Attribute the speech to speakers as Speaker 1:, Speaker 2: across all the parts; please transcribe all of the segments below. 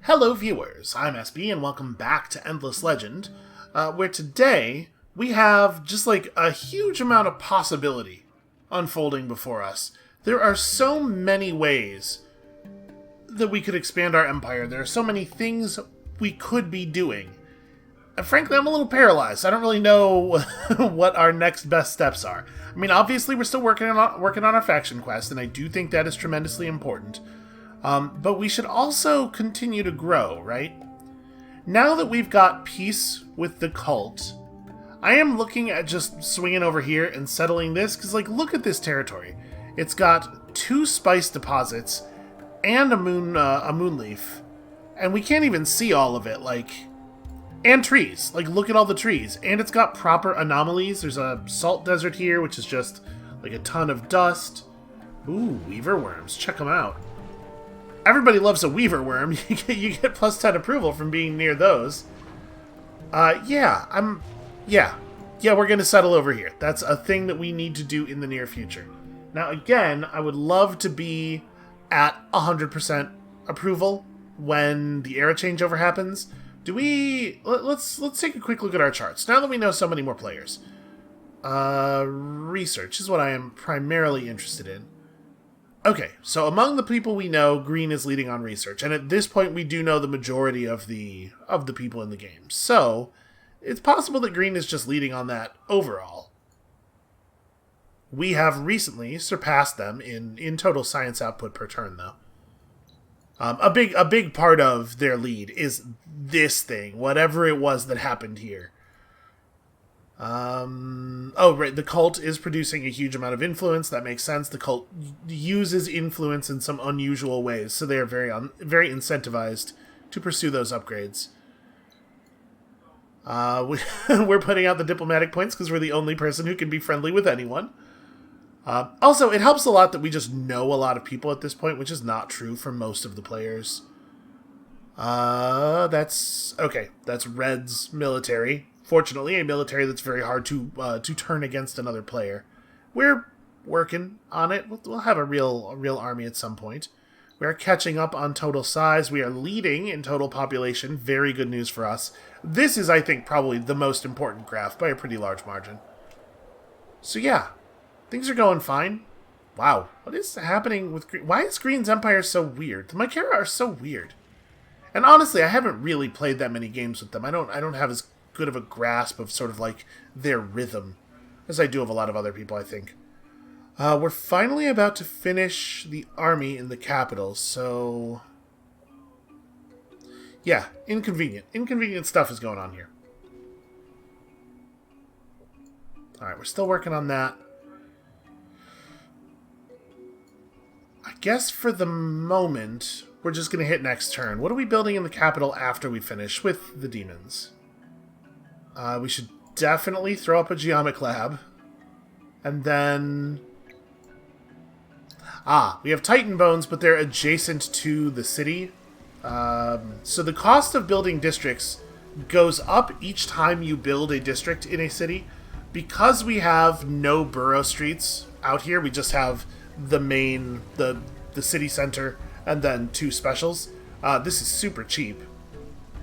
Speaker 1: Hello viewers, I'm SB and welcome back to Endless Legend, where today we have just like a huge amount of possibility unfolding before us. There are so many ways that we could expand our empire. There are so many things we could be doing. And frankly, I'm a little paralyzed. I don't really know what our next best steps are. I mean, obviously we're still working on our faction quest, and I do think that is tremendously important. But we should also continue to grow, right? Now that we've got peace with the cult, I am looking at just swinging over here and settling this, because, like, look at this territory. It's got 2 spice deposits and a moon leaf, and we can't even see all of it, like, and trees. Like, look at all the trees. And it's got proper anomalies. There's a salt desert here, which is just, like, a ton of dust. Ooh, weaver worms. Check them out. Everybody loves a weaver worm. You get plus 10 approval from being near those. Yeah, we're gonna settle over here. That's a thing that we need to do in the near future. Now, again, I would love to be at 100% approval when the era changeover happens. Let's take a quick look at our charts. Now that we know so many more players. Research is what I am primarily interested in. Okay, so among the people we know, green is leading on research, and at this point we do know the majority of the people in the game. So, it's possible that green is just leading on that overall. We have recently surpassed them in total science output per turn, though. A big part of their lead is this thing, whatever it was that happened here. Oh, right, the cult is producing a huge amount of influence. That makes sense. The cult uses influence in some unusual ways, so they are very incentivized to pursue those upgrades. We're putting out the diplomatic points because we're the only person who can be friendly with anyone. Also, it helps a lot that we just know a lot of people at this point, which is not true for most of the players. That's Red's military. Fortunately, a military that's very hard to turn against another player. We're working on it. We'll have a real army at some point. We are catching up on total size. We are leading in total population. Very good news for us. This is, I think, probably the most important graph by a pretty large margin. So yeah, things are going fine. Wow, what is happening with Green? Why is Green's empire so weird? The Mycera are so weird. And honestly, I haven't really played that many games with them. I don't have as good of a grasp of sort of like their rhythm as I do of a lot of other people, I think. We're finally about to finish the army in the capital, so yeah, inconvenient stuff is going on here. Alright, we're still working on that. I guess for the moment we're just gonna hit next turn. What are we building in the capital after we finish with the demons? We should definitely throw up a geomic lab. And then... we have Titan Bones, but they're adjacent to the city. So the cost of building districts goes up each time you build a district in a city. Because we have no borough streets out here, we just have the main, the city center, and then 2 specials. This is super cheap.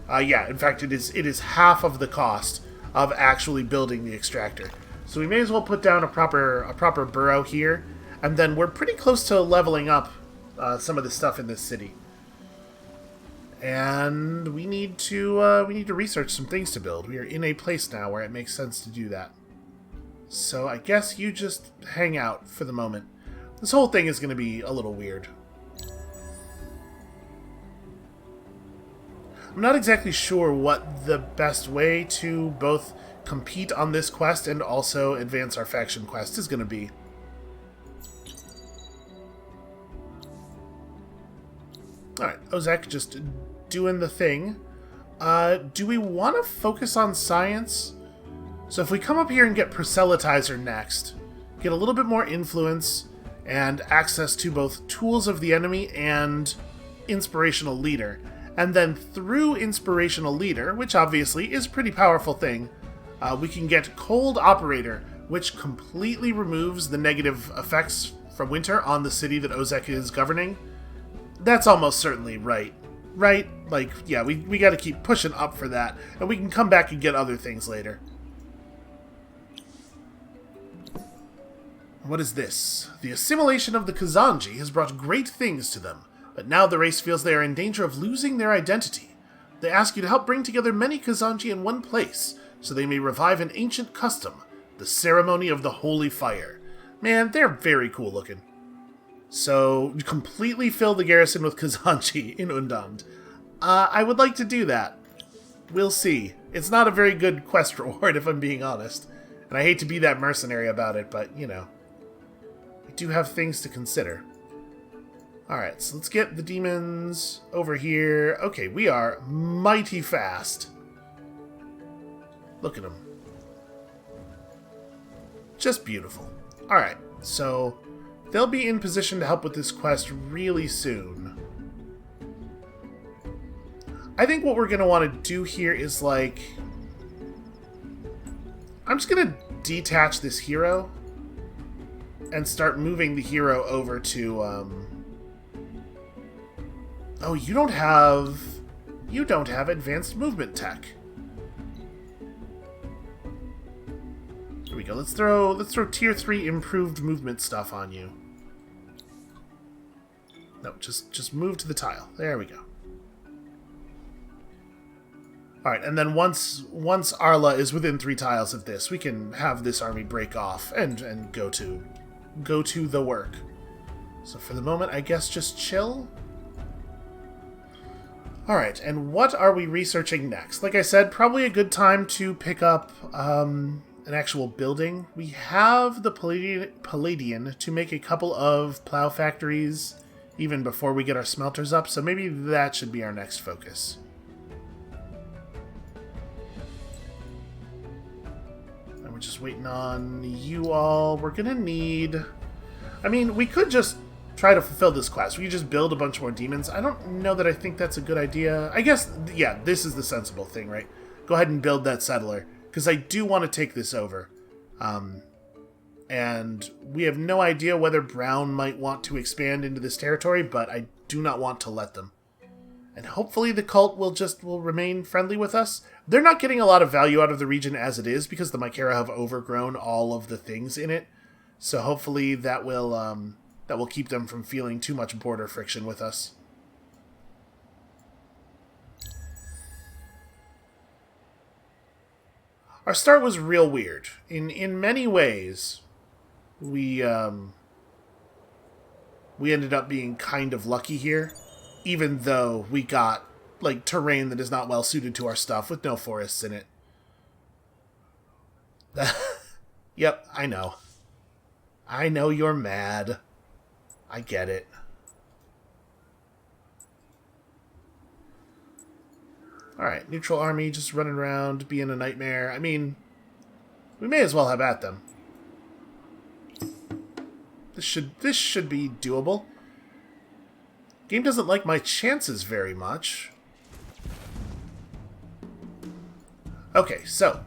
Speaker 1: Yeah, in fact, it is half of the cost of actually building the extractor. So we may as well put down a proper burrow here, and then we're pretty close to leveling up some of the stuff in this city. And we need to research some things to build. We are in a place now where it makes sense to do that. So I guess you just hang out for the moment. This whole thing is going to be a little weird. I'm not exactly sure what the best way to both compete on this quest and also advance our faction quest is going to be. Alright, Ozek just doing the thing. Do we want to focus on science? So if we come up here and get Proselytizer next, get a little bit more influence and access to both Tools of the Enemy and Inspirational Leader, and then through Inspirational Leader, which obviously is a pretty powerful thing, we can get Cold Operator, which completely removes the negative effects from winter on the city that Ozek is governing. That's almost certainly right. right? Like, yeah, we got to keep pushing up for that, and we can come back and get other things later. What is this? The assimilation of the Kazanji has brought great things to them, but now the race feels they are in danger of losing their identity. They ask you to help bring together many Kazanji in one place, so they may revive an ancient custom, the ceremony of the Holy Fire. Man, they're very cool looking. So, completely fill the garrison with Kazanji in Undand. I would like to do that. We'll see. It's not a very good quest reward, if I'm being honest. And I hate to be that mercenary about it, but, you know. We do have things to consider. Alright, so let's get the demons over here. Okay, we are mighty fast. Look at them. Just beautiful. Alright, so they'll be in position to help with this quest really soon. I think what we're going to want to do here is, like... I'm just going to detach this hero and start moving the hero over to, Oh, you don't have advanced movement tech. Here we go. Let's throw tier 3 improved movement stuff on you. No, just move to the tile. There we go. Alright, and then once Arla is within 3 tiles of this, we can have this army break off and go to the work. So for the moment, I guess just chill. Alright, and what are we researching next? Like I said, probably a good time to pick up an actual building. We have the Palladian to make a couple of plow factories even before we get our smelters up, so maybe that should be our next focus. And we're just waiting on you all. We're gonna need... I mean, we could just try to fulfill this quest. We could just build a bunch more demons. I don't know that I think that's a good idea. I guess, yeah, this is the sensible thing, right? Go ahead and build that settler, because I do want to take this over. And we have no idea whether Brown might want to expand into this territory, but I do not want to let them. And hopefully the cult will remain friendly with us. They're not getting a lot of value out of the region as it is, because the Mycera have overgrown all of the things in it. So hopefully that will keep them from feeling too much border friction with us. Our start was real weird. In many ways, we ended up being kind of lucky here, even though we got like terrain that is not well suited to our stuff with no forests in it. Yep, I know. I know you're mad. I get it. Alright, neutral army just running around, being a nightmare. I mean, we may as well have at them. This should be doable. Game doesn't like my chances very much. Okay, so,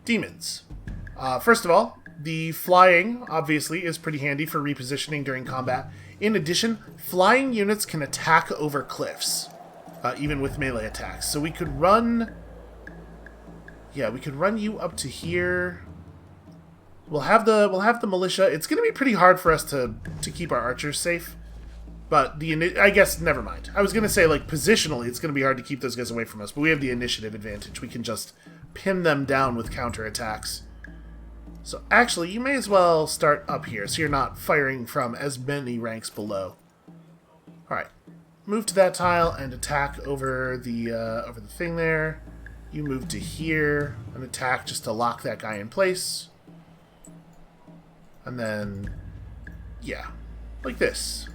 Speaker 1: demons. First of all, the flying, obviously, is pretty handy for repositioning during combat. In addition, flying units can attack over cliffs, even with melee attacks. So we could run... Yeah, we could run you up to here. We'll have the militia. It's going to be pretty hard for us to keep our archers safe. But I guess, never mind. I was going to say, like, positionally, it's going to be hard to keep those guys away from us. But we have the initiative advantage. We can just pin them down with counterattacks. So actually, you may as well start up here, so you're not firing from as many ranks below. Alright. Move to that tile and attack over the thing there. You move to here and attack just to lock that guy in place. And then, yeah, like this.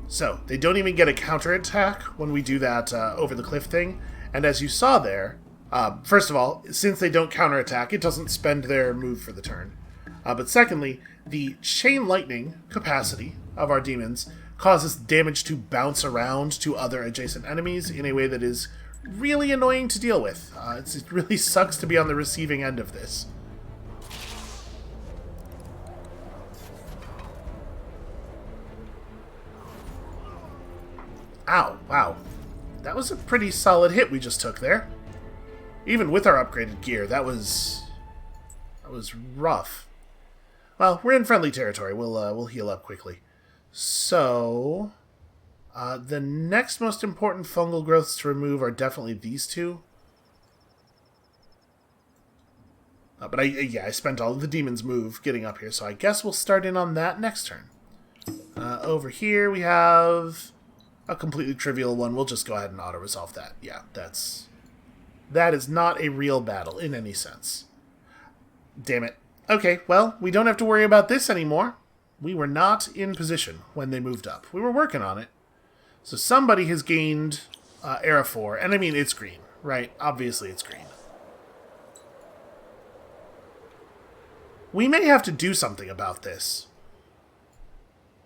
Speaker 1: So, they don't even get a counterattack when we do that over the cliff thing. And as you saw there, first of all, since they don't counterattack, it doesn't spend their move for the turn. But secondly, the chain lightning capacity of our demons causes damage to bounce around to other adjacent enemies in a way that is really annoying to deal with. It really sucks to be on the receiving end of this. Ow, wow. That was a pretty solid hit we just took there. Even with our upgraded gear, that was rough. Well, we're in friendly territory. We'll heal up quickly. So, the next most important fungal growths to remove are definitely these two. But I spent all of the demon's move getting up here, so I guess we'll start in on that next turn. Over here we have a completely trivial one. We'll just go ahead and auto-resolve that. Yeah, that is not a real battle in any sense. Damn it. Okay, well, we don't have to worry about this anymore. We were not in position when they moved up. We were working on it. So somebody has gained Era 4, and I mean, it's green, right? Obviously it's green. We may have to do something about this.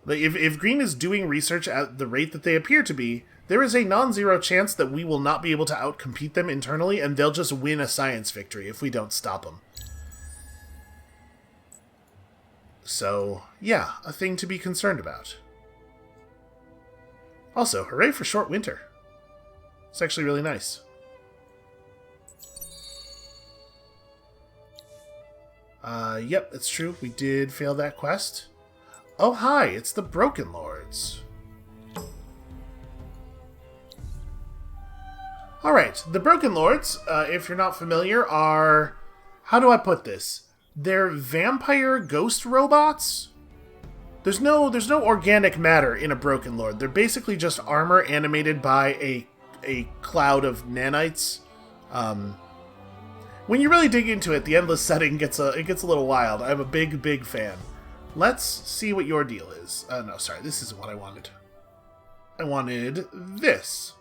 Speaker 1: Like, if green is doing research at the rate that they appear to be, there is a non-zero chance that we will not be able to outcompete them internally, and they'll just win a science victory if we don't stop them. So, yeah, a thing to be concerned about. Also, hooray for short winter. It's actually really nice. Yep, it's true. We did fail that quest. Oh, hi, it's the Broken Lords. Alright, the Broken Lords, if you're not familiar, are... How do I put this? They're vampire ghost robots? There's no organic matter in a Broken Lord. They're basically just armor animated by a cloud of nanites. When you really dig into it, the endless setting gets a little wild. I'm a big fan. Let's see what your deal is. No, sorry, this isn't what I wanted. I wanted this.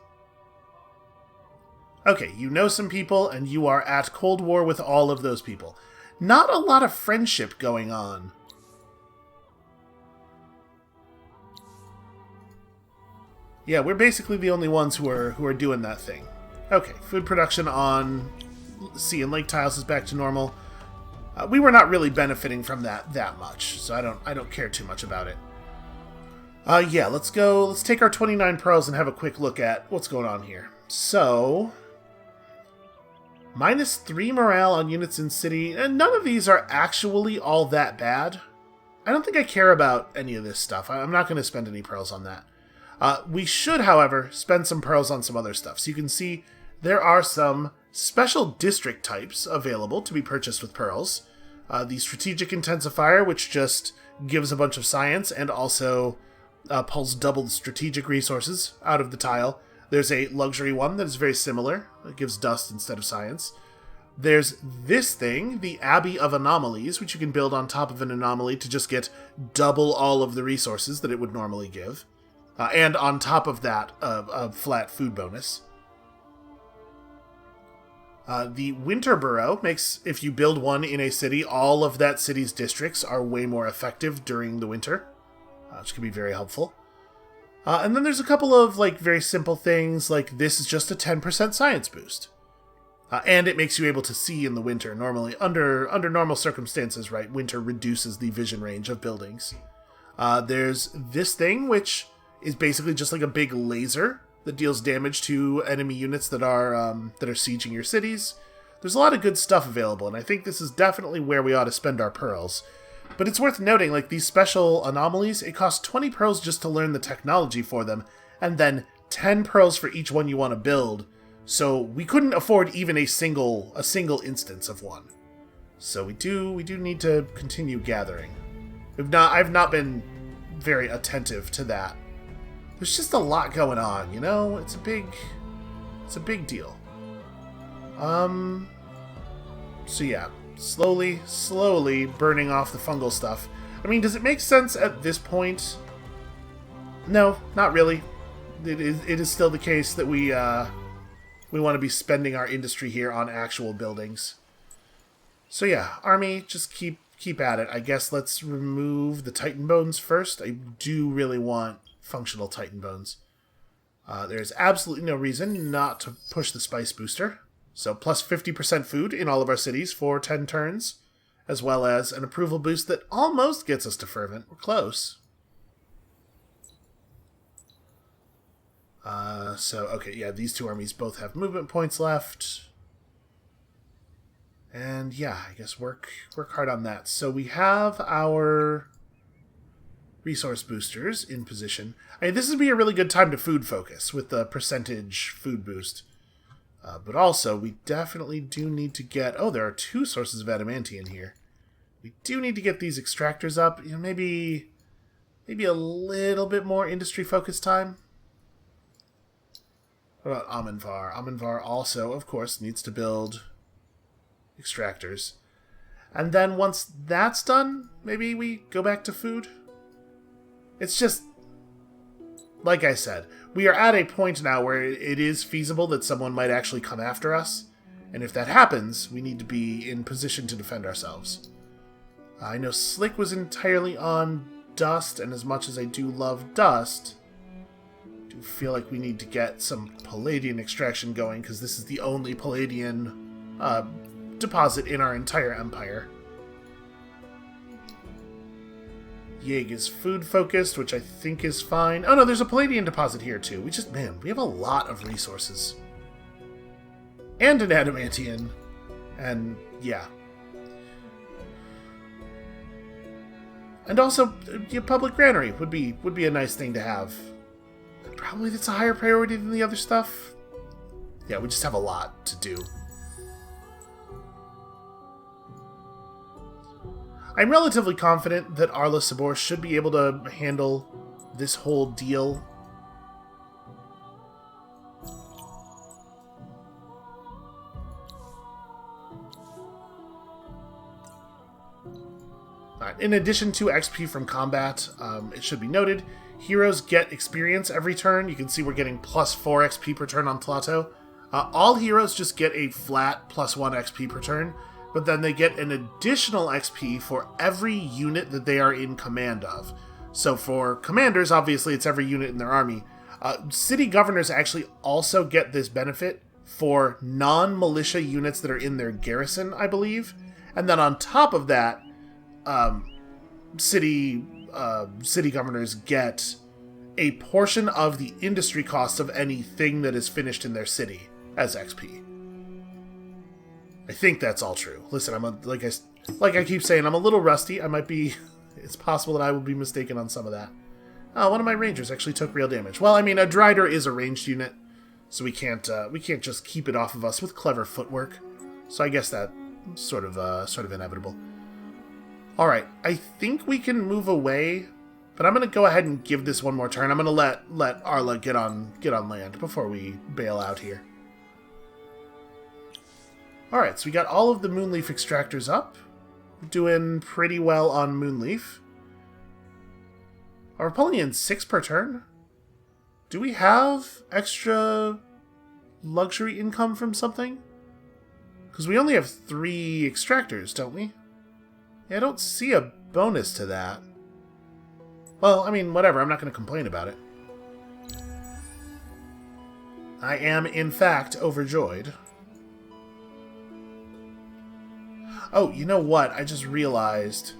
Speaker 1: Okay, you know some people, and you are at Cold War with all of those people. Not a lot of friendship going on. Yeah, we're basically the only ones who are doing that thing. Okay, food production on sea and lake tiles is back to normal. We were not really benefiting from that much, so I don't care too much about it. Yeah, let's go. Let's take our 29 pearls and have a quick look at what's going on here. So, -3 morale on units in city, and none of these are actually all that bad. I don't think I care about any of this stuff. I'm not going to spend any pearls on that. We should, however, spend some pearls on some other stuff. So you can see there are some special district types available to be purchased with pearls. The Strategic Intensifier, which just gives a bunch of science and also pulls double the strategic resources out of the tile. There's a luxury one that is very similar. It gives dust instead of science. There's this thing, the Abbey of Anomalies, which you can build on top of an anomaly to just get double all of the resources that it would normally give. And on top of that, a flat food bonus. The Winter Burrow makes, if you build one in a city, all of that city's districts are way more effective during the winter, which can be very helpful. And then there's a couple of very simple things, like this is just a 10% science boost. And it makes you able to see in the winter. Normally, under normal circumstances, right, winter reduces the vision range of buildings. There's this thing, which is basically just like a big laser that deals damage to enemy units that are sieging your cities. There's a lot of good stuff available, and I think this is definitely where we ought to spend our pearls. But it's worth noting, these special anomalies, it costs 20 pearls just to learn the technology for them, and then 10 pearls for each one you want to build. So we couldn't afford even a single instance of one. So we do need to continue gathering. I've not been very attentive to that. There's just a lot going on, you know? It's a big deal. So yeah, slowly burning off the fungal stuff. I mean, does it make sense at this point? No, not really. It is still the case that we want to be spending our industry here on actual buildings. So yeah, army, just keep at it. I guess let's remove the Titan Bones first. I do really want functional Titan Bones. There's absolutely no reason not to push the Spice Booster. So plus 50% food in all of our cities for 10 turns, as well as an approval boost that almost gets us to Fervent. We're close. Okay, yeah, these two armies both have movement points left. And yeah, I guess work hard on that. So we have our resource boosters in position. I mean, this would be a really good time to food focus with the percentage food boost. But also, we definitely do need to get... Oh, there are 2 sources of adamantium here. We do need to get these extractors up. You know, maybe a little bit more industry-focused time. What about Amenvar? Amenvar also, of course, needs to build extractors. And then once that's done, maybe we go back to food. It's just, like I said, we are at a point now where it is feasible that someone might actually come after us. And if that happens, we need to be in position to defend ourselves. I know Slick was entirely on Dust, and as much as I do love Dust, I do feel like we need to get some Palladian extraction going, because this is the only Palladian deposit in our entire empire. Yig is food focused, which I think is fine. Oh no, there's a Palladian deposit here too. We have a lot of resources. And an adamantium. And yeah. And also, a public granary would be a nice thing to have. Probably that's a higher priority than the other stuff. Yeah, we just have a lot to do. I'm relatively confident that Arla Sabor should be able to handle this whole deal. Alright, in addition to XP from combat, it should be noted, heroes get experience every turn. You can see we're getting plus 4 XP per turn on Plateau. All heroes just get a flat plus 1 XP per turn, but then they get an additional XP for every unit that they are in command of. So for commanders, obviously it's every unit in their army. City governors actually also get this benefit for non-militia units that are in their garrison, I believe. And then on top of that, city governors get a portion of the industry cost of anything that is finished in their city as XP. I think that's all true. Listen, like I keep saying, I'm a little rusty. I might be... It's possible that I will be mistaken on some of that. Oh, one of my rangers actually took real damage. Well, I mean, a Drider is a ranged unit, so we can't just keep it off of us with clever footwork. So I guess that's sort of inevitable. All right, I think we can move away, but I'm gonna go ahead and give this one more turn. I'm gonna let Arla get on land before we bail out here. Alright, so we got all of the Moonleaf extractors up. We're doing pretty well on Moonleaf. Are we pulling in 6 per turn? Do we have extra luxury income from something? Because we only have 3 extractors, don't we? Yeah, I don't see a bonus to that. Well, I mean, whatever. I'm not going to complain about it. I am, in fact, overjoyed. Oh, you know what? I just realized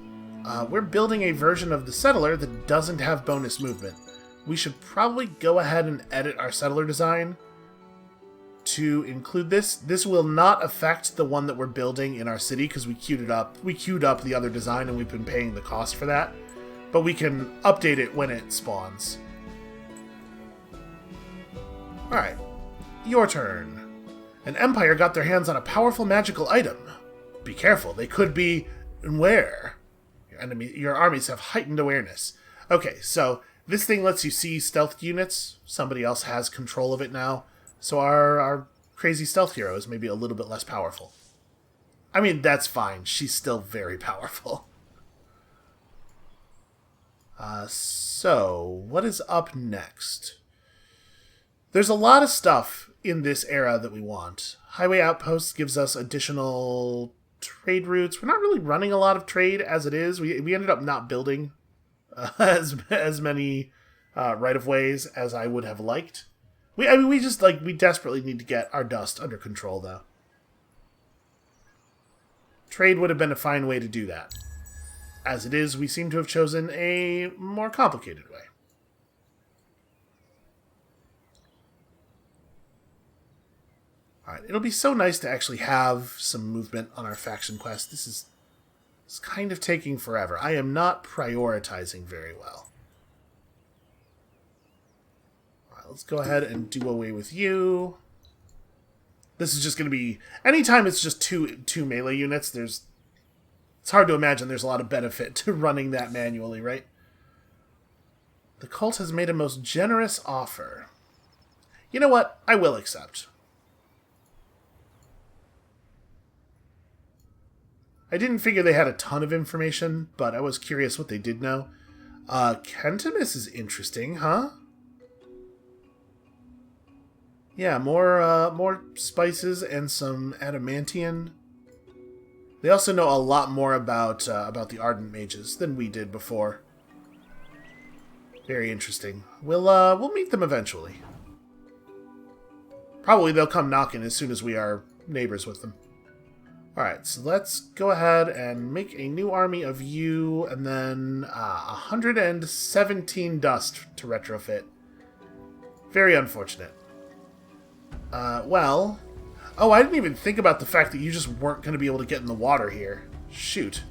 Speaker 1: we're building a version of the settler that doesn't have bonus movement. We should probably go ahead and edit our settler design to include this. This will not affect the one that we're building in our city because we queued it up. We queued up the other design and we've been paying the cost for that. But we can update it when it spawns. Alright, your turn. An empire got their hands on a powerful magical item. Be careful, they could be... where? Your armies have heightened awareness. Okay, so this thing lets you see stealth units. Somebody else has control of it now. So our crazy stealth hero is maybe a little bit less powerful. I mean, that's fine. She's still very powerful. So, what is up next? There's a lot of stuff in this era that we want. Highway Outposts gives us additional trade routes. We're not really running a lot of trade as it is. We ended up not building as many right-of-ways as I would have liked. We desperately need to get our dust under control, though. Trade would have been a fine way to do that. As it is, we seem to have chosen a more complicated way. Alright, it'll be so nice to actually have some movement on our faction quest. This is it's kind of taking forever. I am not prioritizing very well. Alright, let's go ahead and do away with you. This is just going to be... Anytime it's just two melee units, it's hard to imagine there's a lot of benefit to running that manually, right? The cult has made a most generous offer. You know what? I will accept. I didn't figure they had a ton of information, but I was curious what they did know. Kentimus is interesting, huh? Yeah, more spices and some adamantium. They also know a lot more about the Ardent Mages than we did before. Very interesting. We'll meet them eventually. Probably they'll come knocking as soon as we are neighbors with them. Alright, so let's go ahead and make a new army of you, and then 117 dust to retrofit. Very unfortunate. Well... Oh, I didn't even think about the fact that you just weren't going to be able to get in the water here. Shoot.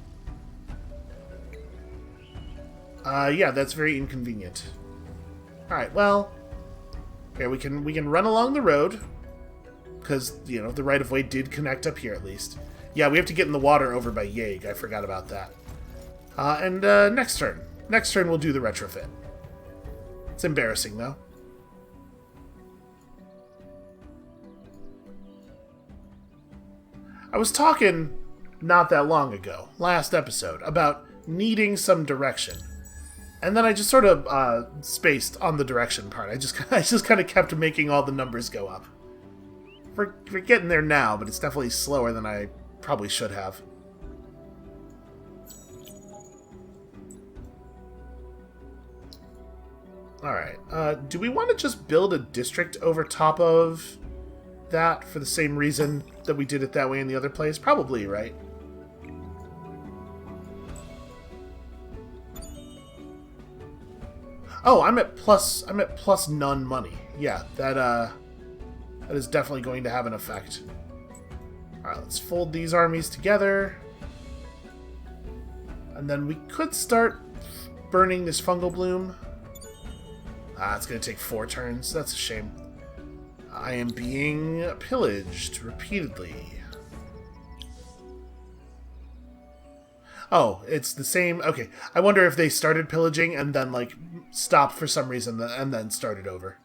Speaker 1: Yeah, that's very inconvenient. Alright, well... Here, we can run along the road. Because, you know, the right-of-way did connect up here, at least. Yeah, we have to get in the water over by Yegg. I forgot about that. And next turn. Next turn we'll do the retrofit. It's embarrassing, though. I was talking not that long ago, last episode, about needing some direction. And then I just sort of spaced on the direction part. I just kind of kept making all the numbers go up. We're getting there now, but it's definitely slower than I probably should have. Alright, do we want to just build a district over top of that for the same reason that we did it that way in the other place? Probably, right? Oh, I'm at plus none money. Yeah, that is definitely going to have an effect. Alright, let's fold these armies together. And then we could start burning this fungal bloom. It's going to take 4 turns. That's a shame. I am being pillaged repeatedly. Oh, it's the same... Okay, I wonder if they started pillaging and then, like, stopped for some reason and then started over.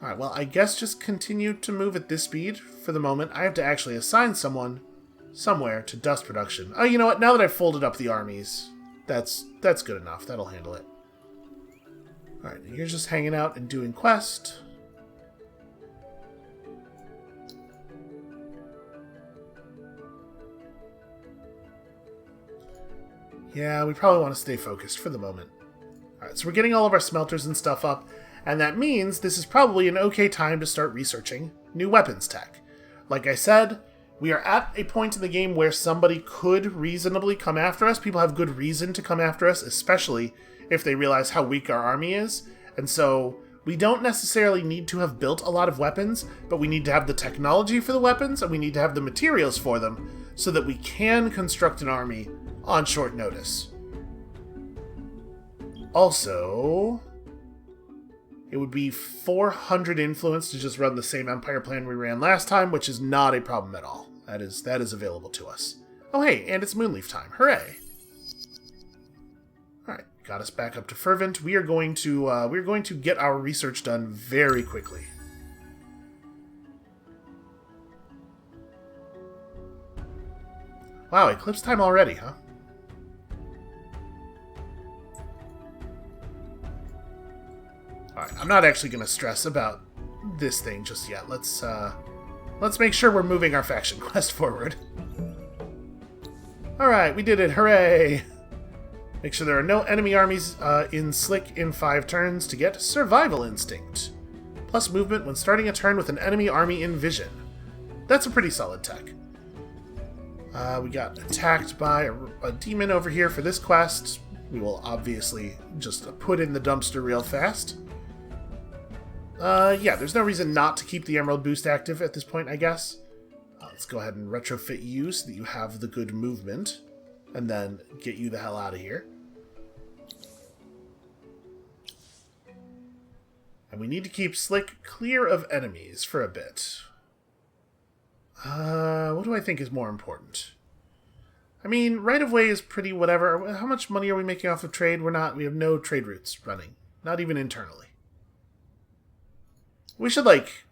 Speaker 1: Alright, well, I guess just continue to move at this speed for the moment. I have to actually assign someone somewhere to dust production. Oh, you know what? Now that I've folded up the armies, that's good enough. That'll handle it. Alright, you're just hanging out and doing quest. Yeah, we probably want to stay focused for the moment. Alright, so we're getting all of our smelters and stuff up, and that means this is probably an okay time to start researching new weapons tech. Like I said, we are at a point in the game where somebody could reasonably come after us. People have good reason to come after us, especially if they realize how weak our army is. And so we don't necessarily need to have built a lot of weapons, but we need to have the technology for the weapons, and we need to have the materials for them so that we can construct an army on short notice. Also, it would be 400 influence to just run the same empire plan we ran last time, which is not a problem at all. That is available to us. Oh hey, and it's Moonleaf time. Hooray! Alright, got us back up to Fervent. We are going to get our research done very quickly. Wow, eclipse time already, huh? Alright, I'm not actually going to stress about this thing just yet. Let's make sure we're moving our faction quest forward. Alright, we did it. Hooray! Make sure there are no enemy armies in Slick in 5 turns to get Survival Instinct. Plus movement when starting a turn with an enemy army in vision. That's a pretty solid tech. We got attacked by a demon over here for this quest. We will obviously just put in the dumpster real fast. Yeah, there's no reason not to keep the Emerald Boost active at this point, I guess. Let's go ahead and retrofit you so that you have the good movement, and then get you the hell out of here. And we need to keep Slick clear of enemies for a bit. What do I think is more important? I mean, right-of-way is pretty whatever. How much money are we making off of trade? We have no trade routes running. Not even internally. We should, like,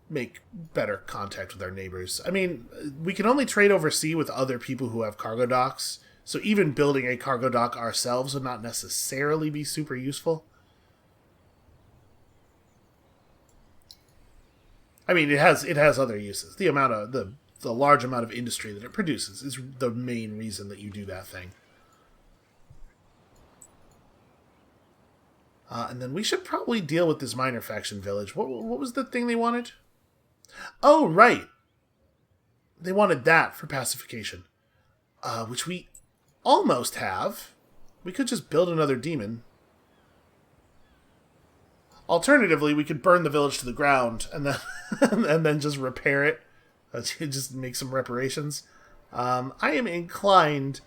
Speaker 1: make better contact with our neighbors. I mean, we can only trade overseas with other people who have cargo docks, so even building a cargo dock ourselves would not necessarily be super useful. I mean, it has other uses. The amount of the large amount of industry that it produces is the main reason that you do that thing. And then we should probably deal with this minor faction village. What was the thing they wanted? Oh, right. They wanted that for pacification. Which we almost have. We could just build another demon. Alternatively, we could burn the village to the ground and then and then just repair it. Just make some reparations. I am inclined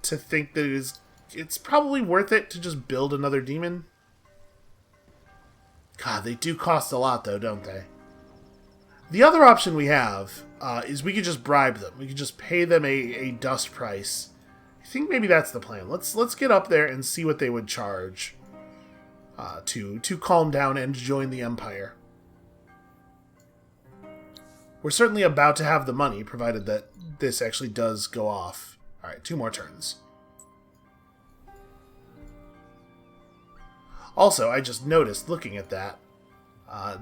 Speaker 1: to think that it's probably worth it to just build another demon. God, they do cost a lot, though, don't they? The other option we have is we could just bribe them. We could just pay them a dust price. I think maybe that's the plan. Let's get up there and see what they would charge to calm down and join the Empire. We're certainly about to have the money, provided that this actually does go off. Alright, 2 more turns. Also, I just noticed, looking at that,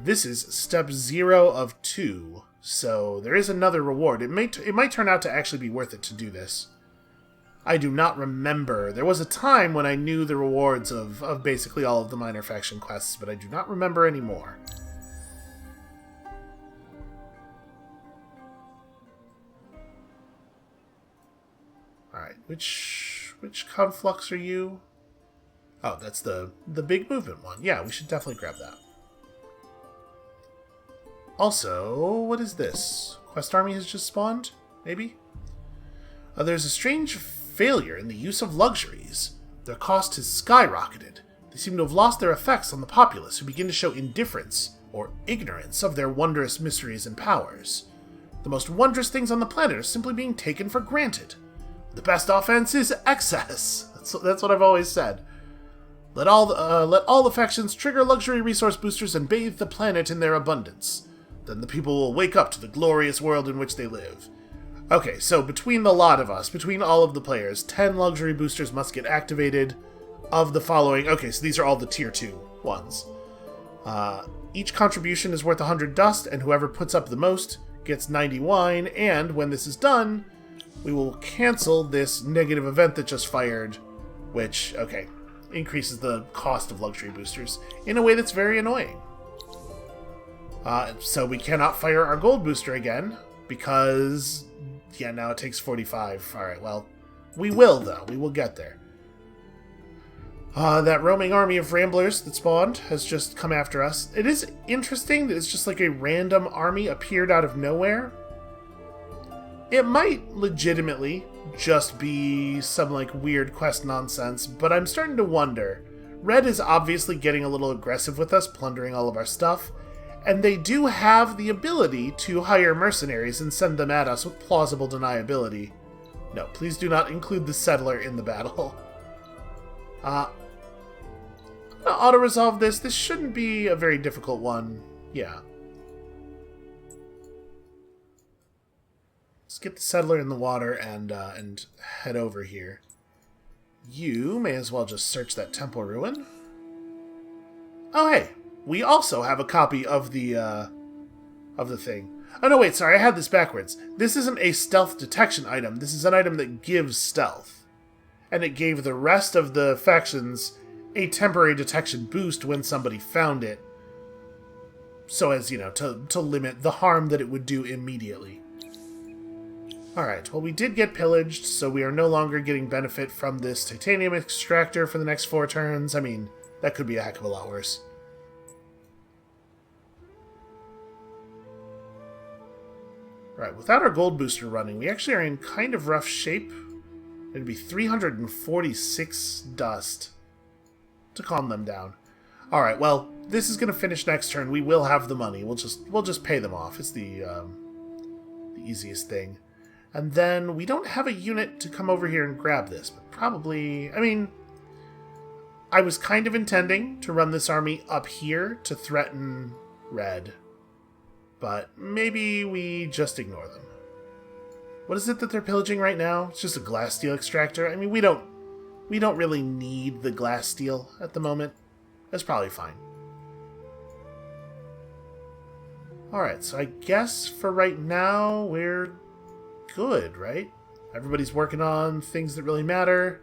Speaker 1: this is step 0 of 2, so there is another reward. It might turn out to actually be worth it to do this. I do not remember. There was a time when I knew the rewards of basically all of the minor faction quests, but I do not remember anymore. Alright, which conflux are you? Oh, that's the big movement one. Yeah, we should definitely grab that. Also, what is this? Quest Army has just spawned? Maybe? There's a strange failure in the use of luxuries. Their cost has skyrocketed. They seem to have lost their effects on the populace, who begin to show indifference or ignorance of their wondrous mysteries and powers. The most wondrous things on the planet are simply being taken for granted. The best offense is excess. That's what I've always said. Let all the factions trigger luxury resource boosters and bathe the planet in their abundance. Then the people will wake up to the glorious world in which they live. Okay, so between the lot of us, between all of the players, 10 luxury boosters must get activated of the following. Okay, so these are all the tier 2 ones. Each contribution is worth 100 dust, and whoever puts up the most gets 90 wine, and when this is done, we will cancel this negative event that just fired, which, okay, increases the cost of luxury boosters in a way that's very annoying. So we cannot fire our gold booster again, because, yeah, now it takes 45. Alright, well, we will, though. We will get there. That roaming army of ramblers that spawned has just come after us. It is interesting that it's just like a random army appeared out of nowhere. It might legitimately just be some, like, weird quest nonsense, but I'm starting to wonder. Red is obviously getting a little aggressive with us, plundering all of our stuff, and they do have the ability to hire mercenaries and send them at us with plausible deniability. No, please do not include the settler in the battle. I'm gonna auto-resolve this. This shouldn't be a very difficult one. Yeah. Let's get the settler in the water and head over here. You may as well just search that temple ruin. Oh, hey. We also have a copy of the thing. Oh, no, wait, sorry, I had this backwards. This isn't a stealth detection item. This is an item that gives stealth. And it gave the rest of the factions a temporary detection boost when somebody found it. So as, you know, to limit the harm that it would do immediately. Alright, well, we did get pillaged, so we are no longer getting benefit from this titanium extractor for the next 4 turns. I mean, that could be a heck of a lot worse. Right, without our gold booster running, we actually are in kind of rough shape. It'd be 346 dust to calm them down. Alright, well, this is going to finish next turn. We will have the money. We'll just pay them off. It's the easiest thing. And then we don't have a unit to come over here and grab this, but probably... I mean, I was kind of intending to run this army up here to threaten red. But maybe we just ignore them. What is it that they're pillaging right now? It's just a glass steel extractor. I mean, we don't really need the glass steel at the moment. That's probably fine. Alright, so I guess for right now, we're good, right? Everybody's working on things that really matter.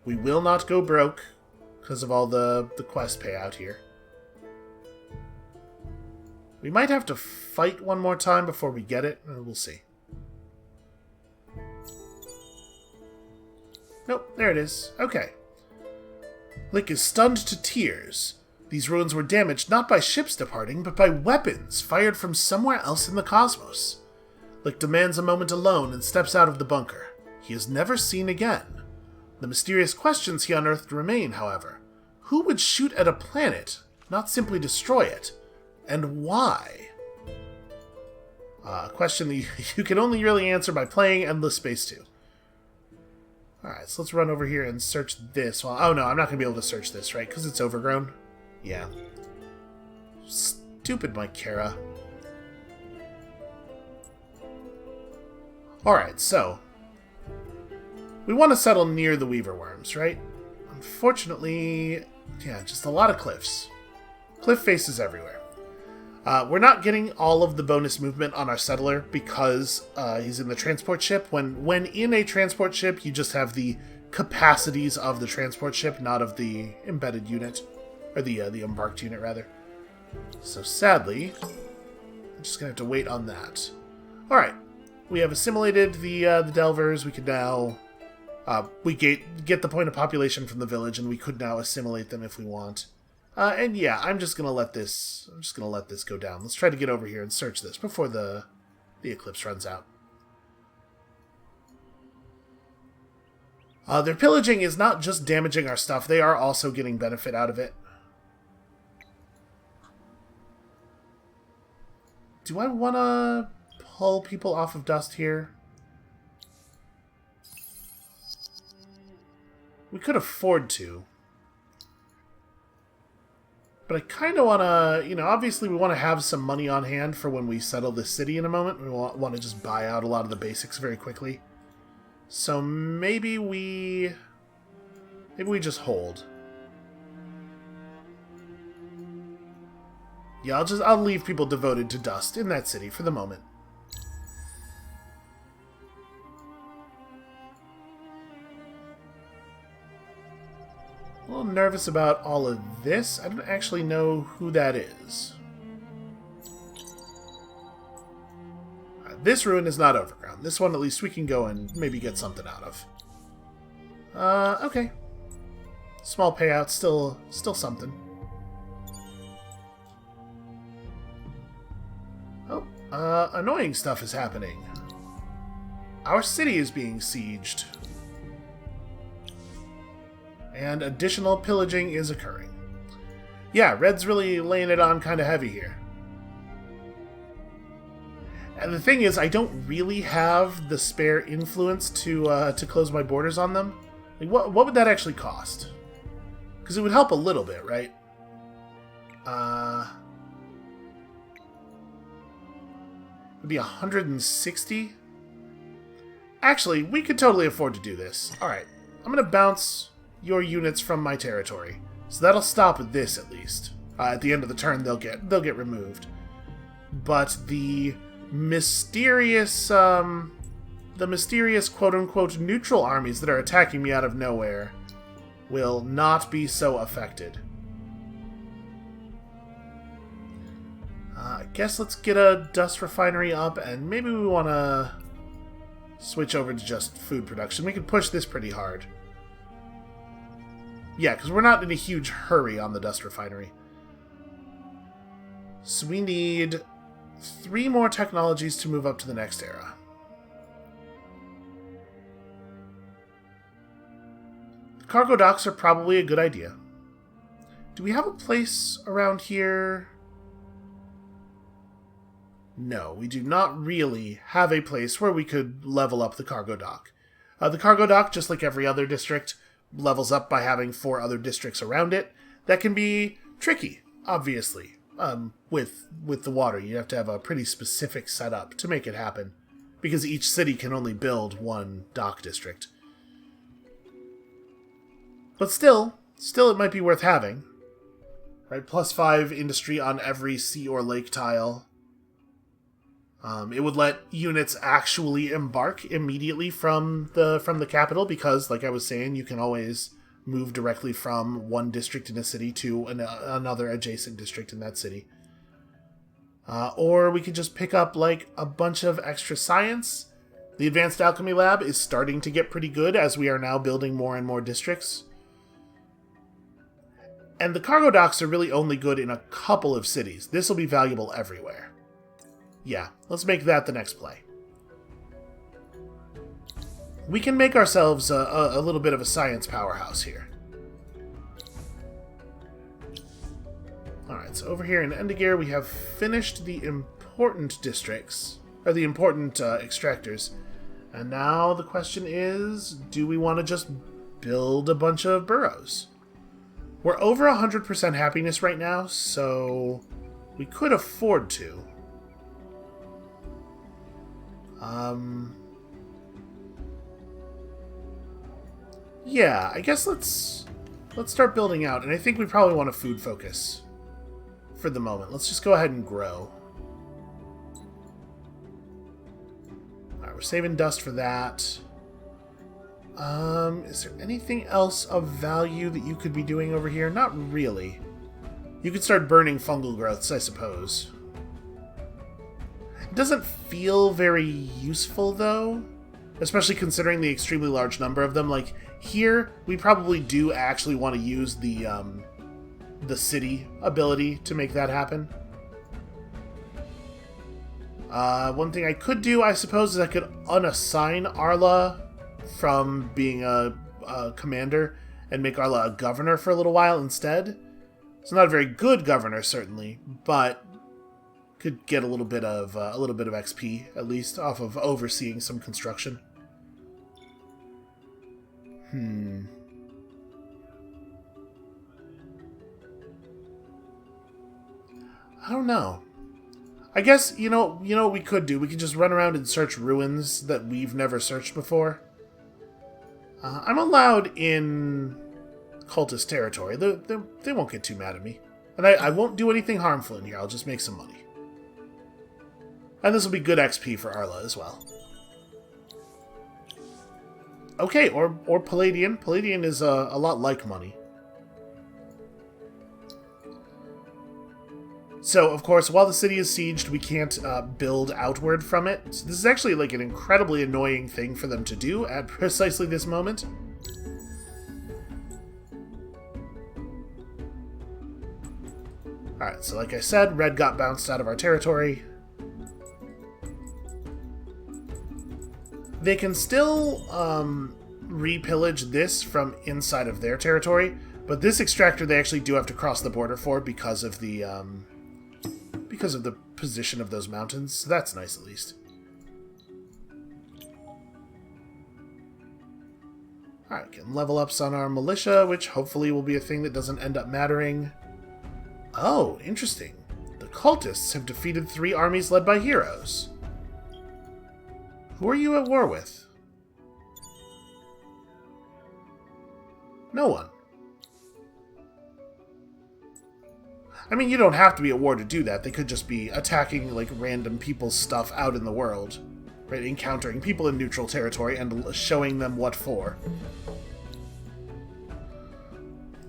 Speaker 1: We will not go broke because of all the quest payout here. We might have to fight one more time before we get it. We'll see. Nope, there it is. Okay. Lick is stunned to tears. These ruins were damaged not by ships departing, but by weapons fired from somewhere else in the cosmos. Lick demands a moment alone and steps out of the bunker. He is never seen again. The mysterious questions he unearthed remain, however. Who would shoot at a planet, not simply destroy it? And why? A question that you can only really answer by playing Endless Space 2. Alright, so let's run over here and search this. Well, oh no, I'm not going to be able to search this, right? Because it's overgrown? Yeah. Stupid Mycera. Alright, so... we want to settle near the Weaver Worms, right? Unfortunately, yeah, just a lot of cliffs. Cliff faces everywhere. We're not getting all of the bonus movement on our settler because he's in the transport ship. When in a transport ship, you just have the capacities of the transport ship, not of the embedded unit. Or the embarked unit, rather. So sadly, I'm just going to have to wait on that. Alright, we have assimilated the Delvers. We could now... we get the point of population from the village, and we could now assimilate them if we want. And yeah, I'm just gonna let this go down. Let's try to get over here and search this before the eclipse runs out. Their pillaging is not just damaging our stuff; they are also getting benefit out of it. Do I want to pull people off of dust here? We could afford to. But I kind of want to, you know, obviously we want to have some money on hand for when we settle this city in a moment. We want to just buy out a lot of the basics very quickly. So maybe we just hold. Yeah, I'll leave people devoted to dust in that city for the moment. A little nervous about all of this. I don't actually know who that is. This ruin is not overground. This one, at least, we can go and maybe get something out of. Okay. Small payout, still something. Oh, annoying stuff is happening. Our city is being sieged. And additional pillaging is occurring. Yeah, Red's really laying it on kind of heavy here. And the thing is, I don't really have the spare influence to close my borders on them. Like, what would that actually cost? Because it would help a little bit, right? It'd be 160? Actually, we could totally afford to do this. Alright, I'm going to bounce your units from my territory. So that'll stop at this, at least. At the end of the turn, they'll get removed. But the mysterious quote-unquote neutral armies that are attacking me out of nowhere will not be so affected. I guess let's get a dust refinery up, and maybe we want to switch over to just food production. We can push this pretty hard. Yeah, because we're not in a huge hurry on the dust refinery. So we need 3 more technologies to move up to the next era. The cargo docks are probably a good idea. Do we have a place around here? No, we do not really have a place where we could level up the cargo dock. The cargo dock, just like every other district, levels up by having 4 other districts around it. That can be tricky, obviously. With the water, you have to have a pretty specific setup to make it happen, because each city can only build 1 dock district. But still it might be worth having. Right, +5 industry on every sea or lake tile. It would let units actually embark immediately from the capital, because, like I was saying, you can always move directly from one district in a city to another adjacent district in that city. Or we could just pick up, like, a bunch of extra science. The Advanced Alchemy Lab is starting to get pretty good as we are now building more and more districts. And the cargo docks are really only good in a couple of cities. This will be valuable everywhere. Yeah, let's make that the next play. We can make ourselves a little bit of a science powerhouse here. Alright, so over here in Endegear we have finished the important districts, or the important extractors. And now the question is, do we want to just build a bunch of burrows? We're over 100% happiness right now, so we could afford to. Yeah, I guess let's start building out, and I think we probably want a food focus for the moment. Let's just go ahead and grow. Alright, we're saving dust for that. Is there anything else of value that you could be doing over here? Not really. You could start burning fungal growths, I suppose. It doesn't feel very useful, though. Especially considering the extremely large number of them. Like, here, we probably do actually want to use the city ability to make that happen. One thing I could do, I suppose, is I could unassign Arla from being a commander and make Arla a governor for a little while instead. It's not a very good governor, certainly, but could get a little bit of XP at least off of overseeing some construction. I don't know. I guess you know what we could do. We could just run around and search ruins that we've never searched before. I'm allowed in cultist territory. They won't get too mad at me. And I won't do anything harmful in here. I'll just make some money. And this will be good XP for Arla as well. Okay, or Palladian. Palladian is a lot like money. So, of course, while the city is sieged, we can't build outward from it. So this is actually like an incredibly annoying thing for them to do at precisely this moment. Alright, so like I said, red got bounced out of our territory. They can still repillage this from inside of their territory, but this extractor they actually do have to cross the border for because of the position of those mountains. So that's nice, at least. Alright, can level ups on our militia, which hopefully will be a thing that doesn't end up mattering. Oh, interesting. The cultists have defeated 3 armies led by heroes. Who are you at war with? No one. I mean, you don't have to be at war to do that. They could just be attacking, like, random people's stuff out in the world. Right? Encountering people in neutral territory and showing them what for.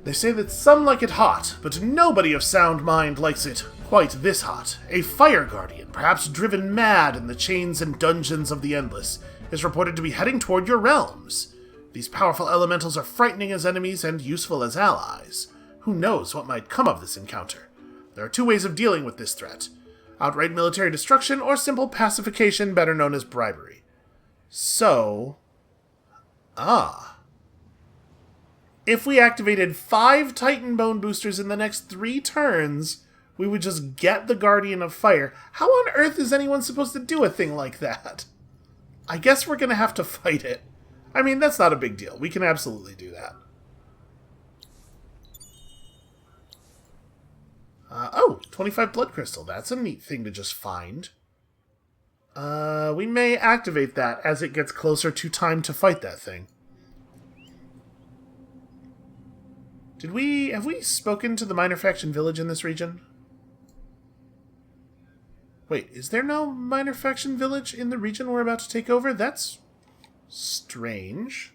Speaker 1: They say that some like it hot, but nobody of sound mind likes it quite this hot. A fire guardian, perhaps driven mad in the chains and dungeons of the Endless, is reported to be heading toward your realms. These powerful elementals are frightening as enemies and useful as allies. Who knows what might come of this encounter? There are two ways of dealing with this threat. Outright military destruction or simple pacification, better known as bribery. So... if we activated 5 Titan Bone Boosters in the next 3 turns, we would just get the Guardian of Fire. How on earth is anyone supposed to do a thing like that? I guess we're going to have to fight it. I mean, that's not a big deal. We can absolutely do that. 25 Blood Crystal. That's a neat thing to just find. We may activate that as it gets closer to time to fight that thing. Have we spoken to the Minor Faction Village in this region? Wait, is there no Minor Faction Village in the region we're about to take over? That's strange.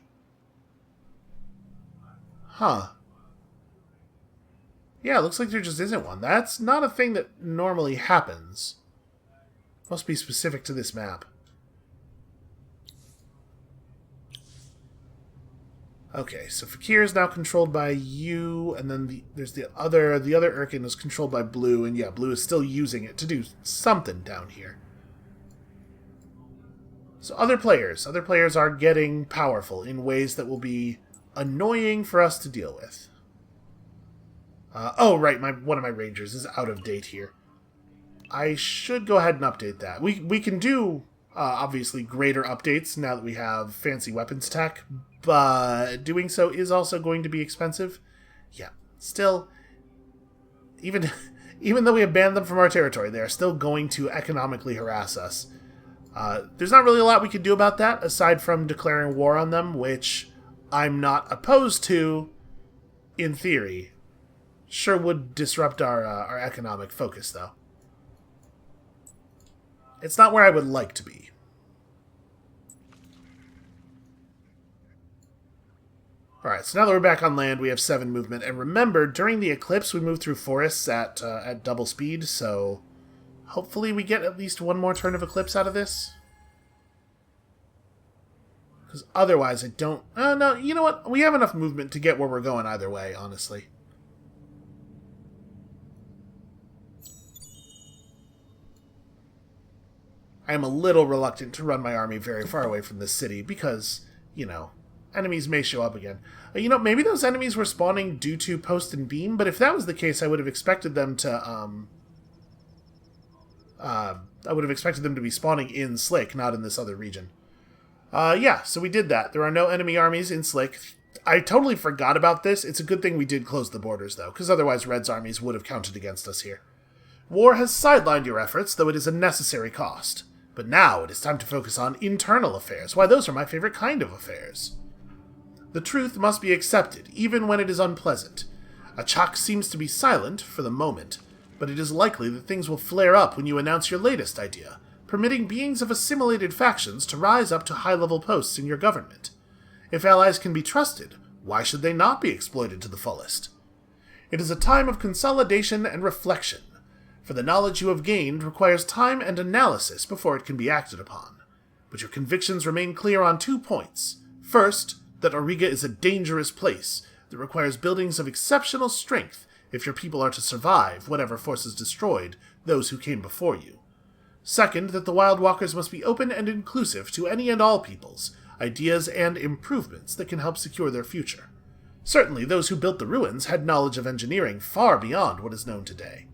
Speaker 1: Huh. Yeah, it looks like there just isn't one. That's not a thing that normally happens. Must be specific to this map. Okay, so Fakir is now controlled by you, and then there's the other Urkin is controlled by Blue, and yeah, Blue is still using it to do something down here. So other players are getting powerful in ways that will be annoying for us to deal with. Oh, right, one of my Rangers is out of date here. I should go ahead and update that. We can do, obviously, greater updates now that we have fancy weapons tech, but doing so is also going to be expensive. Yeah, still, even though we have banned them from our territory, they are still going to economically harass us. There's not really a lot we can do about that, aside from declaring war on them, which I'm not opposed to, in theory. Sure would disrupt our economic focus, though. It's not where I would like to be. Alright, so now that we're back on land, we have 7 movement. And remember, during the eclipse, we moved through forests at double speed, so hopefully we get at least one more turn of eclipse out of this. Because otherwise, I don't... no, you know what? We have enough movement to get where we're going either way, honestly. I am a little reluctant to run my army very far away from this city because, you know, enemies may show up again. You know, maybe those enemies were spawning due to Post and Beam, but if that was the case, I would have expected them to, be spawning in Slick, not in this other region. Yeah, so we did that. There are no enemy armies in Slick. I totally forgot about this. It's a good thing we did close the borders, though, because otherwise Red's armies would have counted against us here. War has sidelined your efforts, though it is a necessary cost. But now it is time to focus on internal affairs. Why, those are my favorite kind of affairs. The truth must be accepted, even when it is unpleasant. Achak seems to be silent for the moment, but it is likely that things will flare up when you announce your latest idea, permitting beings of assimilated factions to rise up to high-level posts in your government. If allies can be trusted, why should they not be exploited to the fullest? It is a time of consolidation and reflection, for the knowledge you have gained requires time and analysis before it can be acted upon. But your convictions remain clear on 2 points. First, that Auriga is a dangerous place that requires buildings of exceptional strength if your people are to survive whatever forces destroyed those who came before you. Second, that the Wild Walkers must be open and inclusive to any and all peoples, ideas and improvements that can help secure their future. Certainly, those who built the ruins had knowledge of engineering far beyond what is known today.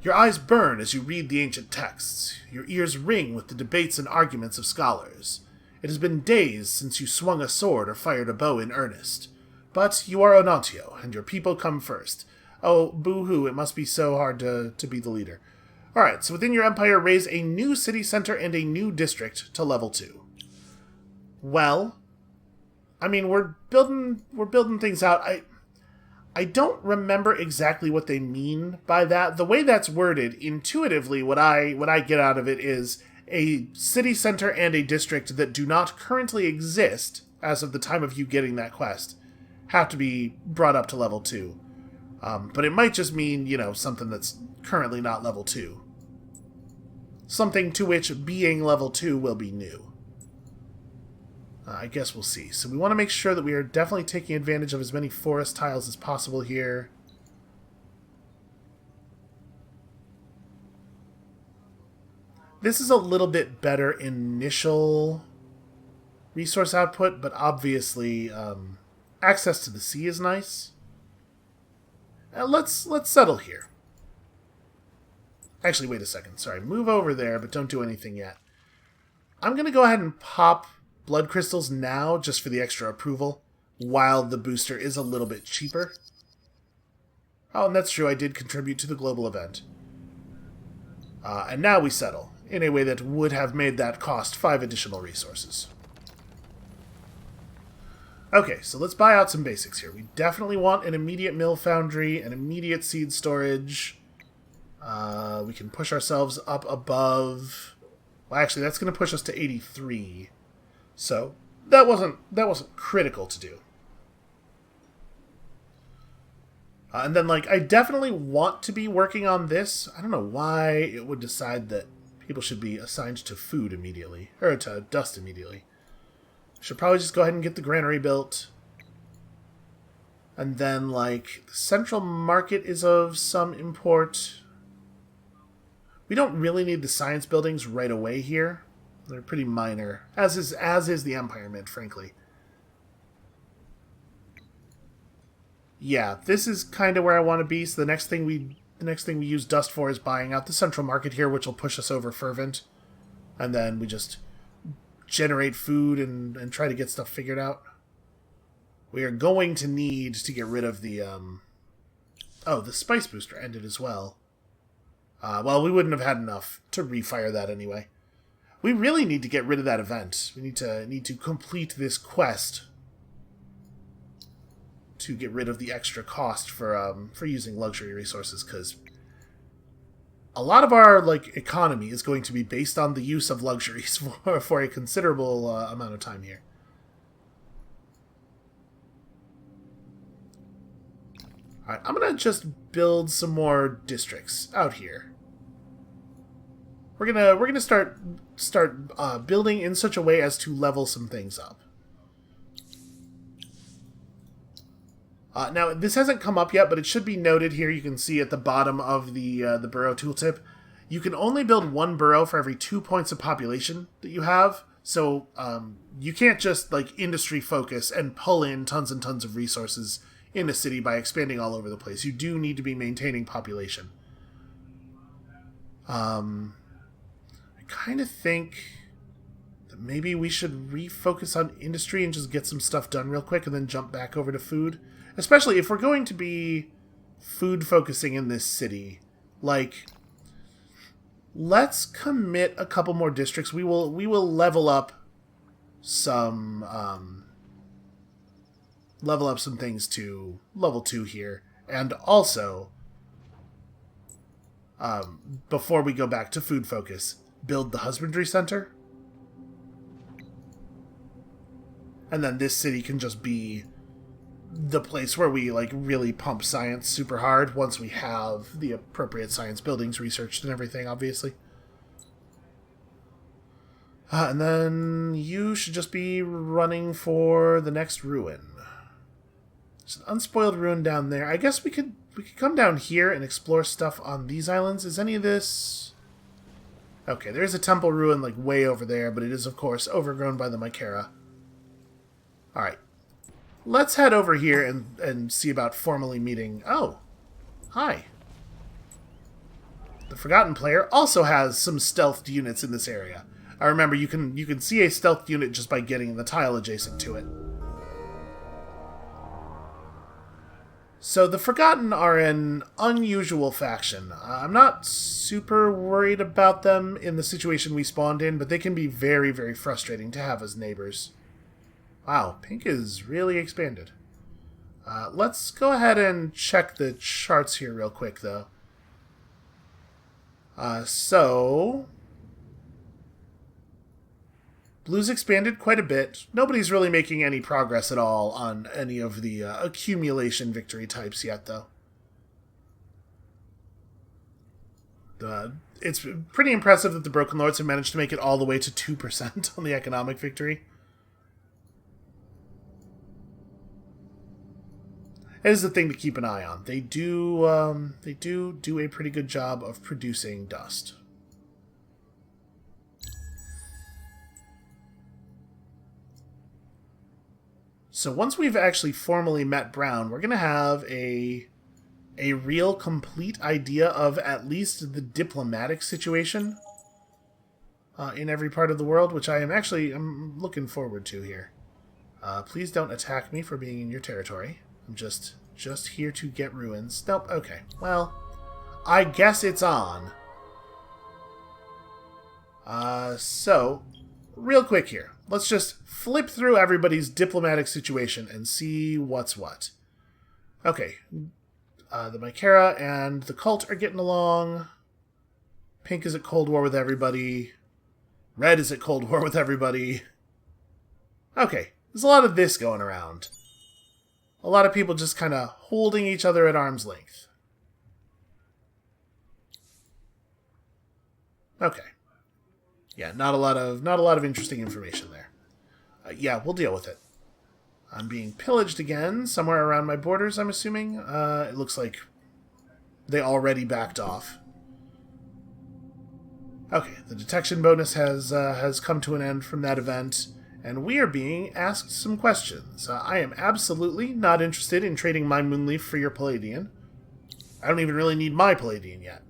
Speaker 1: Your eyes burn as you read the ancient texts. Your ears ring with the debates and arguments of scholars. It has been days since you swung a sword or fired a bow in earnest. But you are Onontio, and your people come first. Oh, boo-hoo, it must be so hard to be the leader. Alright, so within your empire, raise a new city center and a new district to level 2. Well, I mean, we're building things out. I don't remember exactly what they mean by that. The way that's worded, intuitively, what I get out of it is a city center and a district that do not currently exist as of the time of you getting that quest have to be brought up to level 2. But it might just mean, you know, something that's currently not level 2. Something to which being level 2 will be new. I guess we'll see. So we want to make sure that we are definitely taking advantage of as many forest tiles as possible here. This is a little bit better initial resource output, but obviously access to the sea is nice. Let's settle here. Actually, wait a second. Sorry, move over there, but don't do anything yet. I'm going to go ahead and pop blood crystals now, just for the extra approval, while the booster is a little bit cheaper. Oh, and that's true, I did contribute to the global event. And now we settle, in a way that would have made that cost 5 additional resources. Okay, so let's buy out some basics here. We definitely want an immediate mill foundry, an immediate seed storage. We can push ourselves up above... Well, actually, that's going to push us to 83. So, that wasn't critical to do. And then, like, I definitely want to be working on this. I don't know why it would decide that people should be assigned to food immediately. Or to dust immediately. Should probably just go ahead and get the granary built. And then, like, the central market is of some import. We don't really need the science buildings right away here. They're pretty minor. As is the Empire Mint, frankly. Yeah, this is kind of where I want to be. So the next thing we use dust for is buying out the central market here, which will push us over Fervent. And then we just generate food and try to get stuff figured out. We are going to need to get rid of the... Oh, the spice booster ended as well. Well, we wouldn't have had enough to refire that anyway. We really need to get rid of that event. We need to complete this quest to get rid of the extra cost for using luxury resources, because a lot of our economy is going to be based on the use of luxuries for a considerable amount of time here. All right, I'm gonna just build some more districts out here. We're gonna start building in such a way as to level some things up. Now, this hasn't come up yet, but it should be noted here. You can see at the bottom of the borough tooltip, you can only build 1 borough for every 2 points of population that you have. So you can't just industry focus and pull in tons and tons of resources in a city by expanding all over the place. You do need to be maintaining population. I kind of think that maybe we should refocus on industry and just get some stuff done real quick and then jump back over to food. Especially if we're going to be food focusing in this city. Let's commit a couple more districts. We will level up some things to level 2 here. And also, before we go back to food focus, build the husbandry center. And then this city can just be the place where we really pump science super hard once we have the appropriate science buildings researched and everything, obviously. And then you should just be running for the next ruin. There's an unspoiled ruin down there. I guess we could come down here and explore stuff on these islands. Is any of this... Okay, there is a temple ruin way over there, but it is, of course, overgrown by the Mycera. Alright. Let's head over here and see about formally meeting... Oh! Hi. The Forgotten player also has some stealthed units in this area. I remember you can see a stealthed unit just by getting the tile adjacent to it. So the Forgotten are an unusual faction. I'm not super worried about them in the situation we spawned in, but they can be very, very frustrating to have as neighbors. Wow, pink is really expanded. Let's go ahead and check the charts here real quick, though. So... Blue's expanded quite a bit. Nobody's really making any progress at all on any of the accumulation victory types yet, though. It's pretty impressive that the Broken Lords have managed to make it all the way to 2% on the economic victory. It is the thing to keep an eye on. They do a pretty good job of producing dust. So once we've actually formally met Brown, we're going to have a real complete idea of at least the diplomatic situation in every part of the world, which I'm looking forward to here. Please don't attack me for being in your territory. I'm just here to get ruins. Nope, okay. Well, I guess it's on. So, real quick here. Let's just flip through everybody's diplomatic situation and see what's what. Okay. The Mycera and the cult are getting along. Pink is at Cold War with everybody. Red is at Cold War with everybody. Okay. There's a lot of this going around. A lot of people just kind of holding each other at arm's length. Okay. Yeah, not a lot of interesting information there. Yeah, we'll deal with it. I'm being pillaged again, somewhere around my borders, I'm assuming. It looks like they already backed off. Okay, the detection bonus has come to an end from that event, and we are being asked some questions. I am absolutely not interested in trading my Moonleaf for your Palladian. I don't even really need my Palladian yet.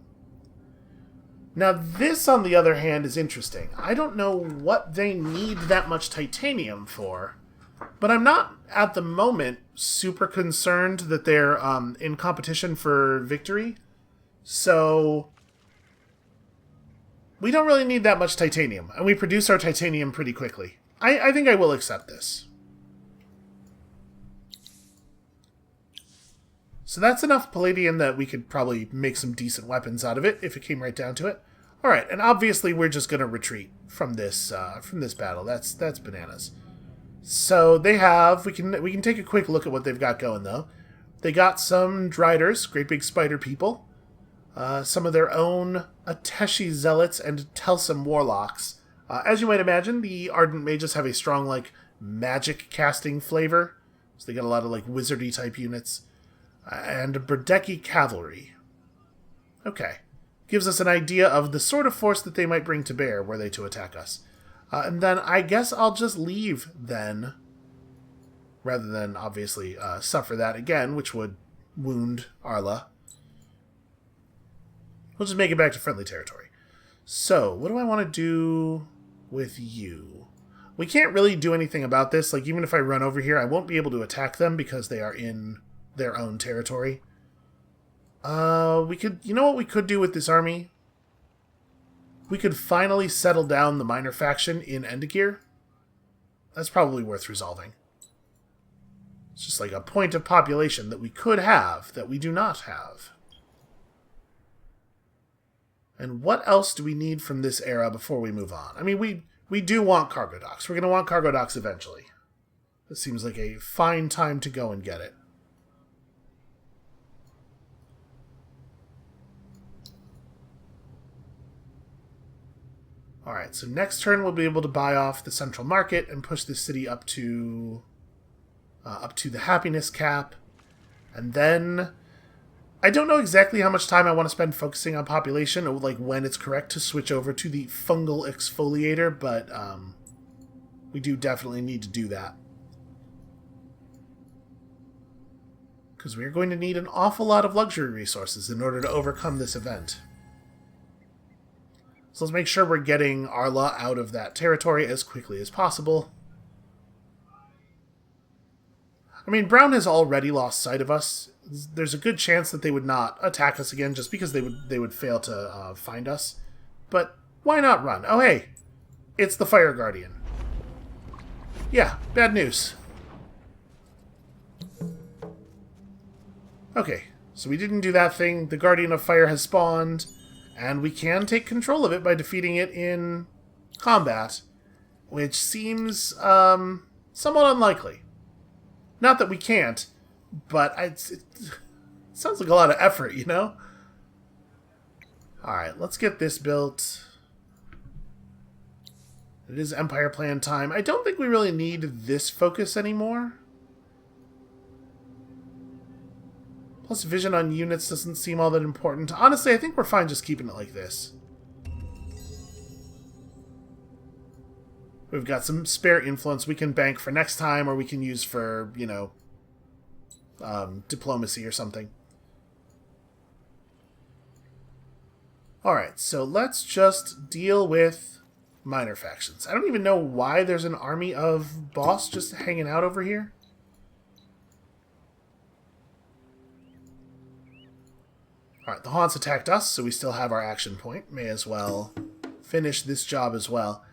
Speaker 1: Now, this, on the other hand, is interesting. I don't know what they need that much titanium for, but I'm not, at the moment, super concerned that they're in competition for victory. So, we don't really need that much titanium, and we produce our titanium pretty quickly. I think I will accept this. So that's enough Palladium that we could probably make some decent weapons out of it, if it came right down to it. Alright, and obviously we're just going to retreat from this battle. That's bananas. So they have... We can take a quick look at what they've got going, though. They got some Driders, great big spider people. Some of their own Ateshi Zealots and Telsum Warlocks. As you might imagine, the Ardent Mages have a strong, magic casting flavor. So they got a lot of, wizardy type units. And Berdeki Cavalry. Okay. Gives us an idea of the sort of force that they might bring to bear were they to attack us. And then I guess I'll just leave then, rather than, obviously, suffer that again, which would wound Arla. We'll just make it back to friendly territory. So, what do I want to do with you? We can't really do anything about this. Even if I run over here, I won't be able to attack them because they are in their own territory. We could... You know what we could do with this army? We could finally settle down the minor faction in Endagir. That's probably worth resolving. It's just a point of population that we could have, that we do not have. And what else do we need from this era before we move on? I mean, we do want cargo docks. We're going to want cargo docks eventually. This seems like a fine time to go and get it. Alright, so next turn we'll be able to buy off the central market and push the city up to the happiness cap. And then... I don't know exactly how much time I want to spend focusing on population, or when it's correct to switch over to the fungal exfoliator, but we do definitely need to do that. Because we're going to need an awful lot of luxury resources in order to overcome this event. So let's make sure we're getting Arla out of that territory as quickly as possible. I mean, Brown has already lost sight of us. There's a good chance that they would not attack us again just because they would fail to find us. But why not run? Oh, hey, it's the Fire Guardian. Yeah, bad news. Okay, so we didn't do that thing. The Guardian of Fire has spawned, and we can take control of it by defeating it in combat, which seems somewhat unlikely. Not that we can't, but it sounds like a lot of effort, you know? Alright, let's get this built. It is Empire Plan time. I don't think we really need this focus anymore. Plus, vision on units doesn't seem all that important. Honestly, I think we're fine just keeping it like this. We've got some spare influence we can bank for next time, or we can use for, you know, diplomacy or something. Alright, so let's just deal with minor factions. I don't even know why there's an army of boss just hanging out over here. Alright, the Haunts attacked us, so we still have our action point. May as well finish this job as well.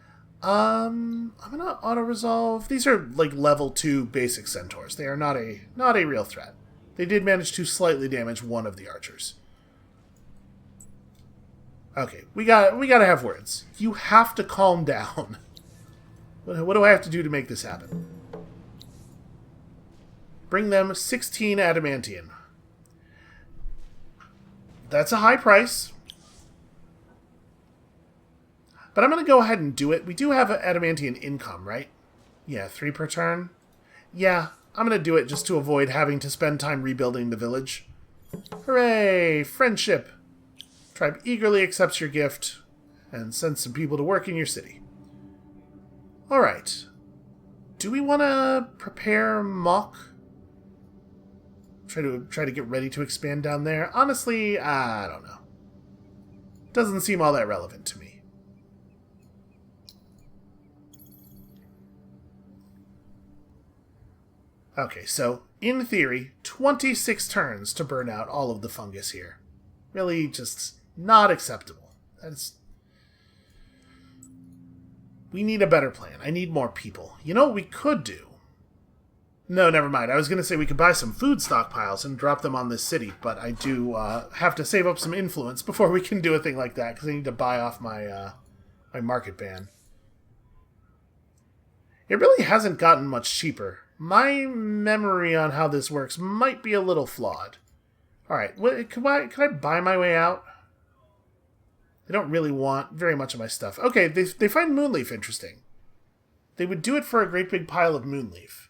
Speaker 1: I'm gonna auto-resolve. These are like level 2 basic centaurs. They are not a real threat. They did manage to slightly damage one of the archers. Okay, we gotta have words. You have to calm down. What do I have to do to make this happen? Bring them 16 adamantium. That's a high price. But I'm going to go ahead and do it. We do have an adamantium income, right? Yeah, 3 per turn. Yeah, I'm going to do it just to avoid having to spend time rebuilding the village. Hooray! Friendship! Tribe eagerly accepts your gift and sends some people to work in your city. Alright. Do we want to prepare Mock? Try to get ready to expand down there? Honestly, I don't know. Doesn't seem all that relevant to me. Okay, so, in theory, 26 turns to burn out all of the fungus here. Really just not acceptable. We need a better plan. I need more people. You know what we could do? No, never mind. I was going to say we could buy some food stockpiles and drop them on this city, but I do have to save up some influence before we can do a thing like that, because I need to buy off my my market ban. It really hasn't gotten much cheaper. My memory on how this works might be a little flawed. Alright, can I buy my way out? They don't really want very much of my stuff. Okay, they find Moonleaf interesting. They would do it for a great big pile of Moonleaf.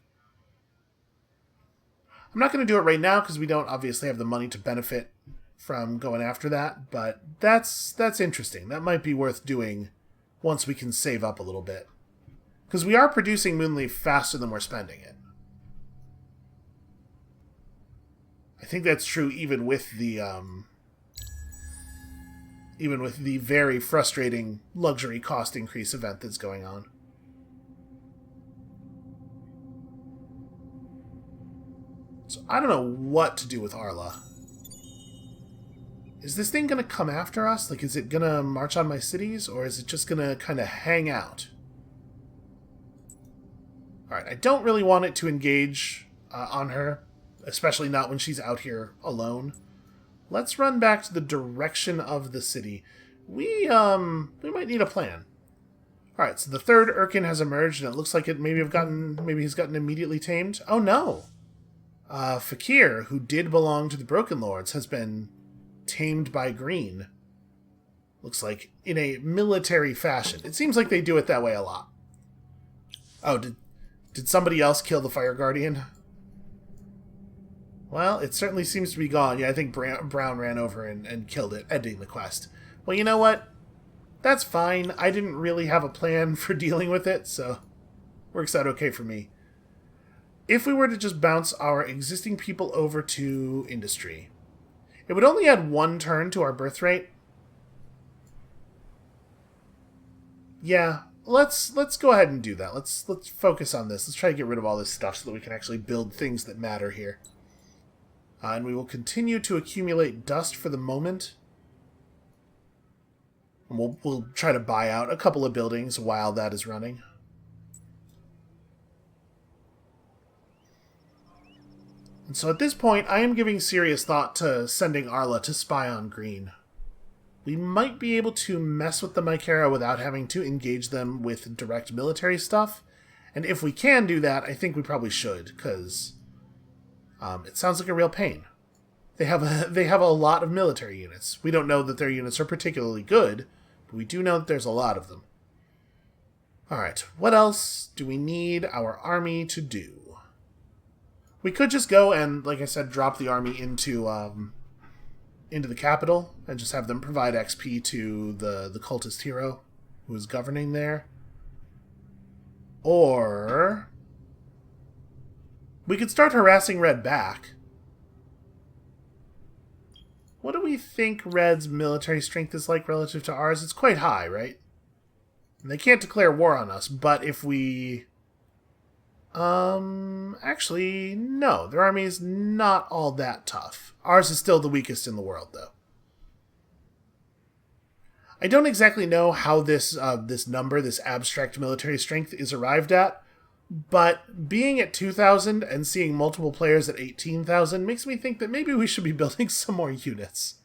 Speaker 1: I'm not going to do it right now because we don't obviously have the money to benefit from going after that, but that's interesting. That might be worth doing once we can save up a little bit. Because we are producing Moonleaf faster than we're spending it. I think that's true even with the very frustrating luxury cost increase event that's going on. So I don't know what to do with Arla. Is this thing going to come after us? Like, is it going to march on my cities, or is it just going to kind of hang out? Alright, I don't really want it to engage on her, especially not when she's out here alone. Let's run back to the direction of the city. We might need a plan. Alright, so the third Urkin has emerged, and it looks like maybe he's gotten immediately tamed. Oh no! Fakir, who did belong to the Broken Lords, has been tamed by Green. Looks like in a military fashion. It seems like they do it that way a lot. Oh, did somebody else kill the Fire Guardian? Well, it certainly seems to be gone. Yeah, I think Brown ran over and killed it, ending the quest. Well, you know what? That's fine. I didn't really have a plan for dealing with it, so works out okay for me. If we were to just bounce our existing people over to industry, it would only add 1 turn to our birth rate. Yeah, let's go ahead and do that. Let's focus on this. Let's try to get rid of all this stuff so that we can actually build things that matter here. And we will continue to accumulate dust for the moment. And we'll try to buy out a couple of buildings while that is running. And so at this point, I am giving serious thought to sending Arla to spy on Green. We might be able to mess with the Mycera without having to engage them with direct military stuff. And if we can do that, I think we probably should, because it sounds like a real pain. They have a lot of military units. We don't know that their units are particularly good, but we do know that there's a lot of them. Alright, what else do we need our army to do? We could just go and, like I said, drop the army into the capital and just have them provide XP to the cultist hero who is governing there. Or we could start harassing Red back. What do we think Red's military strength is like relative to ours? It's quite high, right? And they can't declare war on us, but if we... actually, no. Their army is not all that tough. Ours is still the weakest in the world, though. I don't exactly know how this number, this abstract military strength, is arrived at, but being at 2,000 and seeing multiple players at 18,000 makes me think that maybe we should be building some more units.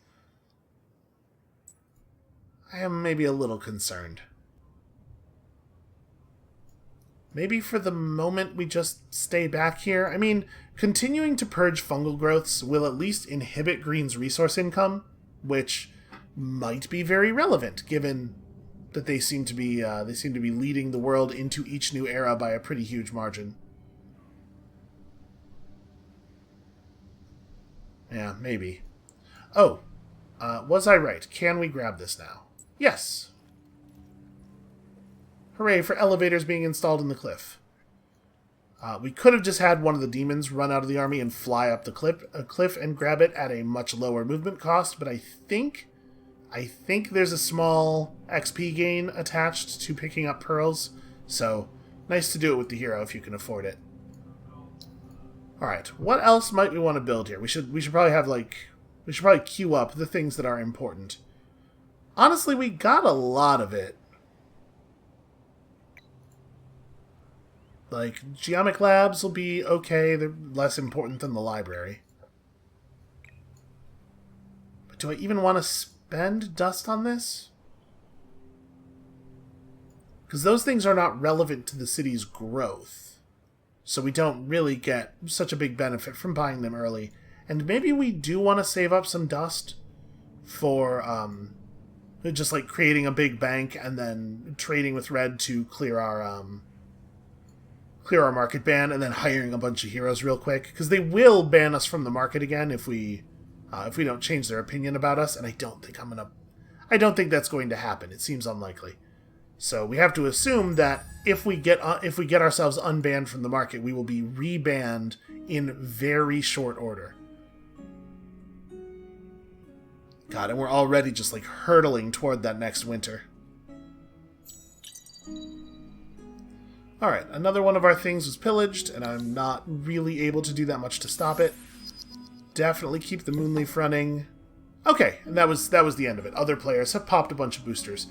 Speaker 1: I am maybe a little concerned. Maybe for the moment we just stay back here. I mean, continuing to purge fungal growths will at least inhibit Green's resource income, which might be very relevant given that they seem to be leading the world into each new era by a pretty huge margin. Yeah, maybe. Oh, was I right? Can we grab this now? Yes. Hooray for elevators being installed in the cliff. We could have just had one of the demons run out of the army and fly up the cliff and grab it at a much lower movement cost, but I think there's a small XP gain attached to picking up pearls, so nice to do it with the hero if you can afford it. Alright, what else might we want to build here? We should probably queue up the things that are important. Honestly, we got a lot of it. Like, geomic labs will be okay. They're less important than the library. But do I even want to spend dust on this? Because those things are not relevant to the city's growth. So we don't really get such a big benefit from buying them early. And maybe we do want to save up some dust for just like creating a big bank and then trading with Red to clear our market ban, and then hiring a bunch of heroes real quick, because they will ban us from the market again if we don't change their opinion about us, and I don't think that's going to happen. It seems unlikely. So we have to assume that if we get ourselves unbanned from the market, we will be rebanned in very short order. God, and we're already just like hurtling toward that next winter. Alright, another one of our things was pillaged, and I'm not really able to do that much to stop it. Definitely keep the Moonleaf running. Okay, and that was the end of it. Other players have popped a bunch of boosters.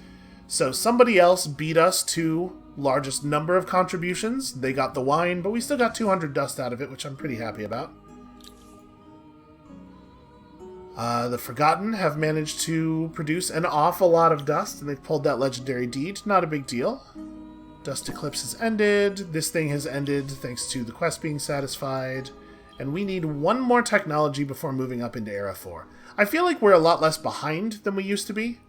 Speaker 1: So somebody else beat us to largest number of contributions. They got the wine, but we still got 200 dust out of it, which I'm pretty happy about. The Forgotten have managed to produce an awful lot of dust, and they've pulled that legendary deed. Not a big deal. Dust Eclipse has ended. This thing has ended thanks to the quest being satisfied. And we need one more technology before moving up into Era 4. I feel like we're a lot less behind than we used to be.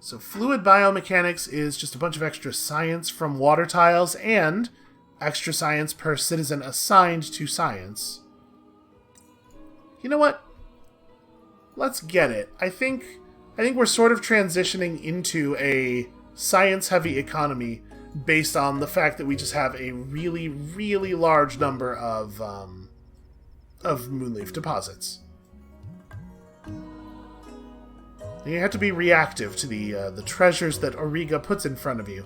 Speaker 1: So Fluid Biomechanics is just a bunch of extra science from water tiles and extra science per citizen assigned to science. You know what? Let's get it. I think we're sort of transitioning into a science-heavy economy based on the fact that we just have a really, really large number of Moonleaf deposits. You have to be reactive to the treasures that Auriga puts in front of you.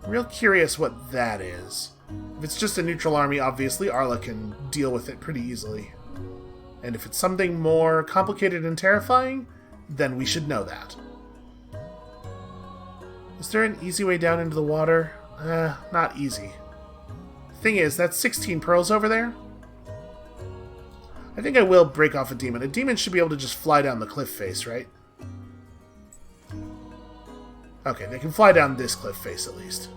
Speaker 1: I'm real curious what that is. If it's just a neutral army, obviously, Arla can deal with it pretty easily. And if it's something more complicated and terrifying, then we should know that. Is there an easy way down into the water? Not easy. Thing is, that's 16 pearls over there. I think I will break off a demon. A demon should be able to just fly down the cliff face, right? Okay, they can fly down this cliff face at least.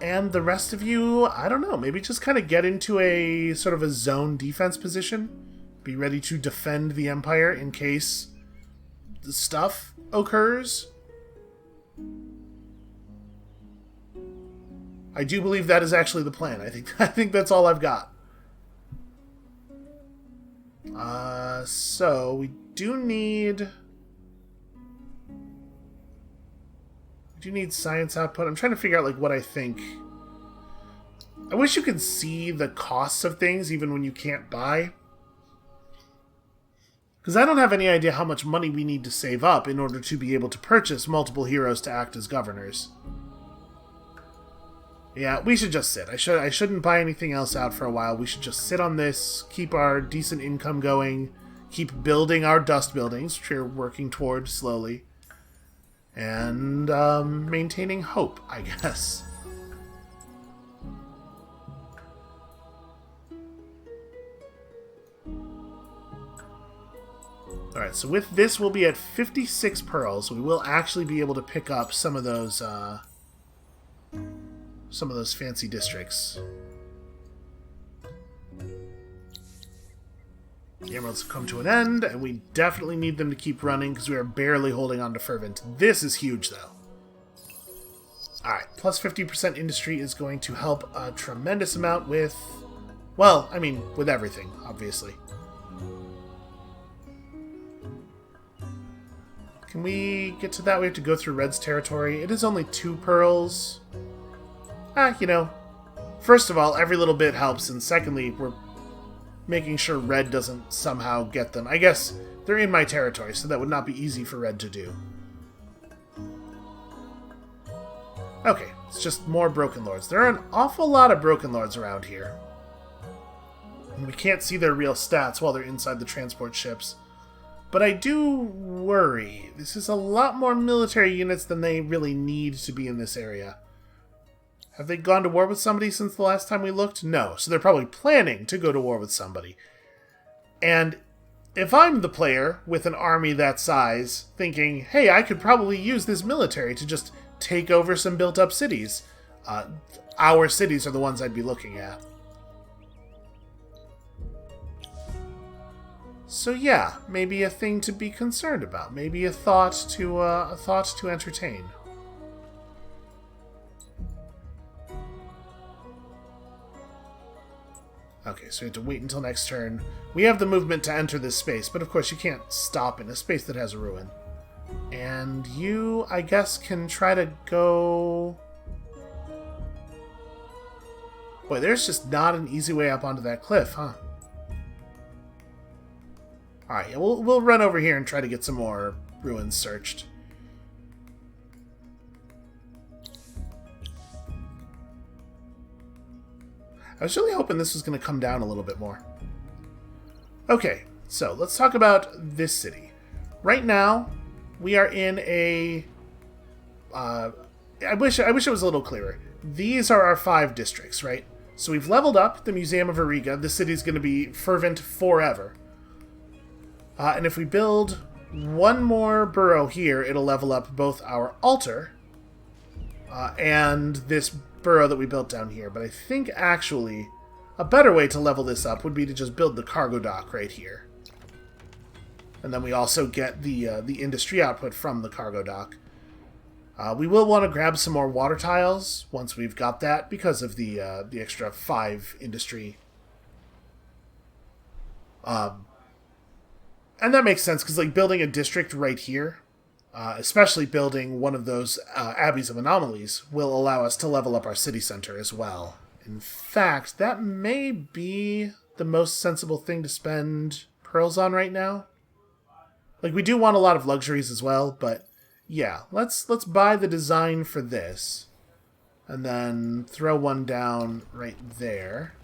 Speaker 1: And the rest of you, I don't know, maybe just kind of get into a sort of a zone defense position. Be ready to defend the Empire in case the stuff occurs. I do believe that is actually the plan. I think that's all I've got. So we do need Do you need science output? I'm trying to figure out like what I think. I wish you could see the costs of things even when you can't buy. Because I don't have any idea how much money we need to save up in order to be able to purchase multiple heroes to act as governors. Yeah, we should just sit. I shouldn't buy anything else out for a while. We should just sit on this, keep our decent income going, keep building our dust buildings, which we're working toward slowly, and maintaining hope, I guess. Alright, so with this, we'll be at 56 pearls. We will actually be able to pick up some of those fancy districts. The emeralds have come to an end, and we definitely need them to keep running because we are barely holding on to fervent. This is huge, though. Alright, plus 50% industry is going to help a tremendous amount with... well, I mean, with everything, obviously. Can we get to that? We have to go through Red's territory. It is only 2 pearls. You know, first of all, every little bit helps, and secondly, we're making sure Red doesn't somehow get them. I guess they're in my territory, so that would not be easy for Red to do. Okay, it's just more Broken Lords. There are an awful lot of Broken Lords around here. And we can't see their real stats while they're inside the transport ships. But I do worry. This is a lot more military units than they really need to be in this area. Have they gone to war with somebody since the last time we looked? No. So they're probably planning to go to war with somebody. And if I'm the player with an army that size, thinking, hey, I could probably use this military to just take over some built-up cities, our cities are the ones I'd be looking at. So yeah, maybe a thing to be concerned about. Maybe a thought to entertain. Okay, so we have to wait until next turn. We have the movement to enter this space, but of course you can't stop in a space that has a ruin. And you, I guess, can try to go... Boy, there's just not an easy way up onto that cliff, huh? Alright, yeah, we'll run over here and try to get some more ruins searched. I was really hoping this was going to come down a little bit more. Okay, so let's talk about this city. Right now, we are in a... I wish it was a little clearer. These are our 5 districts, right? So we've leveled up the Museum of Auriga. This city's going to be fervent forever. And if we build one more borough here, it'll level up both our altar and this borough that we built down here. But I think actually a better way to level this up would be to just build the cargo dock right here. And then we also get the industry output from the cargo dock. We will want to grab some more water tiles once we've got that because of the extra 5 industry. And that makes sense, because like building a district right here, especially building one of those Abbeys of Anomalies, will allow us to level up our city center as well. In fact, that may be the most sensible thing to spend pearls on right now. Like, we do want a lot of luxuries as well, but yeah, let's buy the design for this, and then throw one down right there.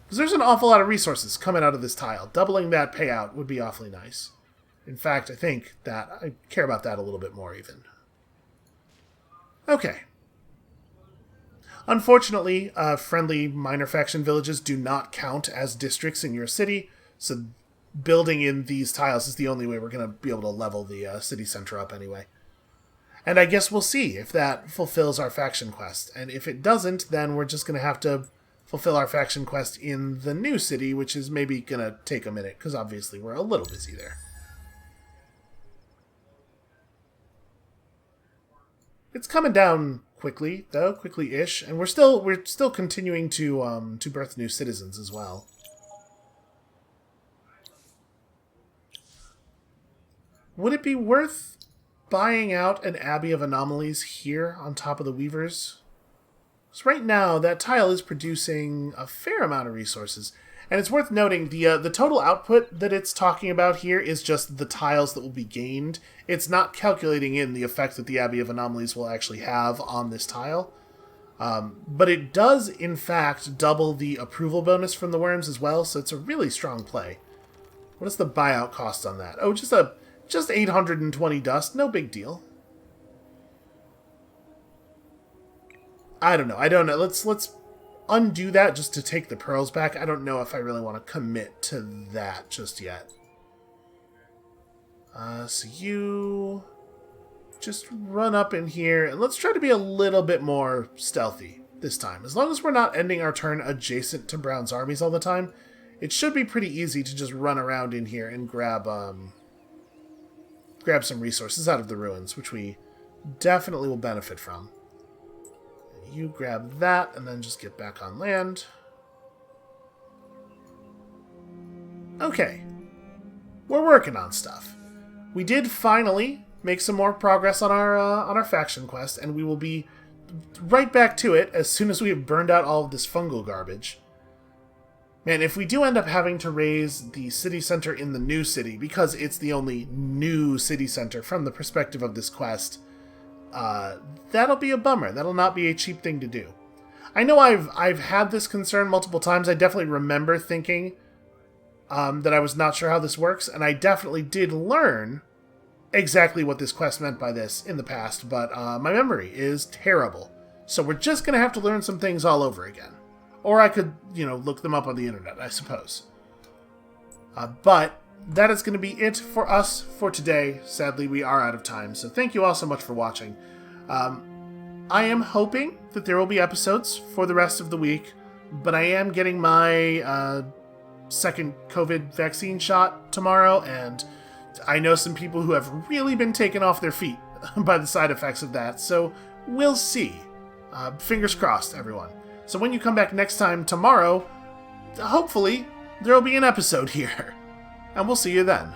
Speaker 1: Because there's an awful lot of resources coming out of this tile. Doubling that payout would be awfully nice. In fact, I think that I care about that a little bit more even. Okay. Unfortunately, friendly minor faction villages do not count as districts in your city, so building in these tiles is the only way we're going to be able to level the city center up anyway. And I guess we'll see if that fulfills our faction quest. And if it doesn't, then we're just going to have to fulfill our faction quest in the new city, which is maybe going to take a minute, because obviously we're a little busy there. It's coming down quickly, though, quickly-ish, and we're still continuing to birth new citizens as well. Would it be worth buying out an Abbey of Anomalies here on top of the Weavers? So right now, that tile is producing a fair amount of resources. And it's worth noting, the total output that it's talking about here is just the tiles that will be gained. It's not calculating in the effect that the Abbey of Anomalies will actually have on this tile. But it does, in fact, double the approval bonus from the worms as well, so it's a really strong play. What is the buyout cost on that? Oh, just 820 dust, no big deal. I don't know. Let's undo that just to take the pearls back. I don't know if I really want to commit to that just yet. So you just run up in here, and let's try to be a little bit more stealthy this time. As long as we're not ending our turn adjacent to Brown's armies all the time, it should be pretty easy to just run around in here and grab some resources out of the ruins, which we definitely will benefit from. You grab that, and then just get back on land. Okay. We're working on stuff. We did finally make some more progress on our faction quest, and we will be right back to it as soon as we have burned out all of this fungal garbage. Man, if we do end up having to raise the city center in the new city, because it's the only new city center from the perspective of this quest, that'll be a bummer. That'll not be a cheap thing to do. I know I've had this concern multiple times. I definitely remember thinking that I was not sure how this works, and I definitely did learn exactly what this quest meant by this in the past, but my memory is terrible. So we're just going to have to learn some things all over again. Or I could, look them up on the internet, I suppose. But that is going to be it for us for today. Sadly, we are out of time, so thank you all so much for watching. I am hoping that there will be episodes for the rest of the week, but I am getting my second COVID vaccine shot tomorrow, and I know some people who have really been taken off their feet by the side effects of that, so we'll see. Fingers crossed, everyone. So when you come back next time tomorrow, hopefully there will be an episode here, and we'll see you then.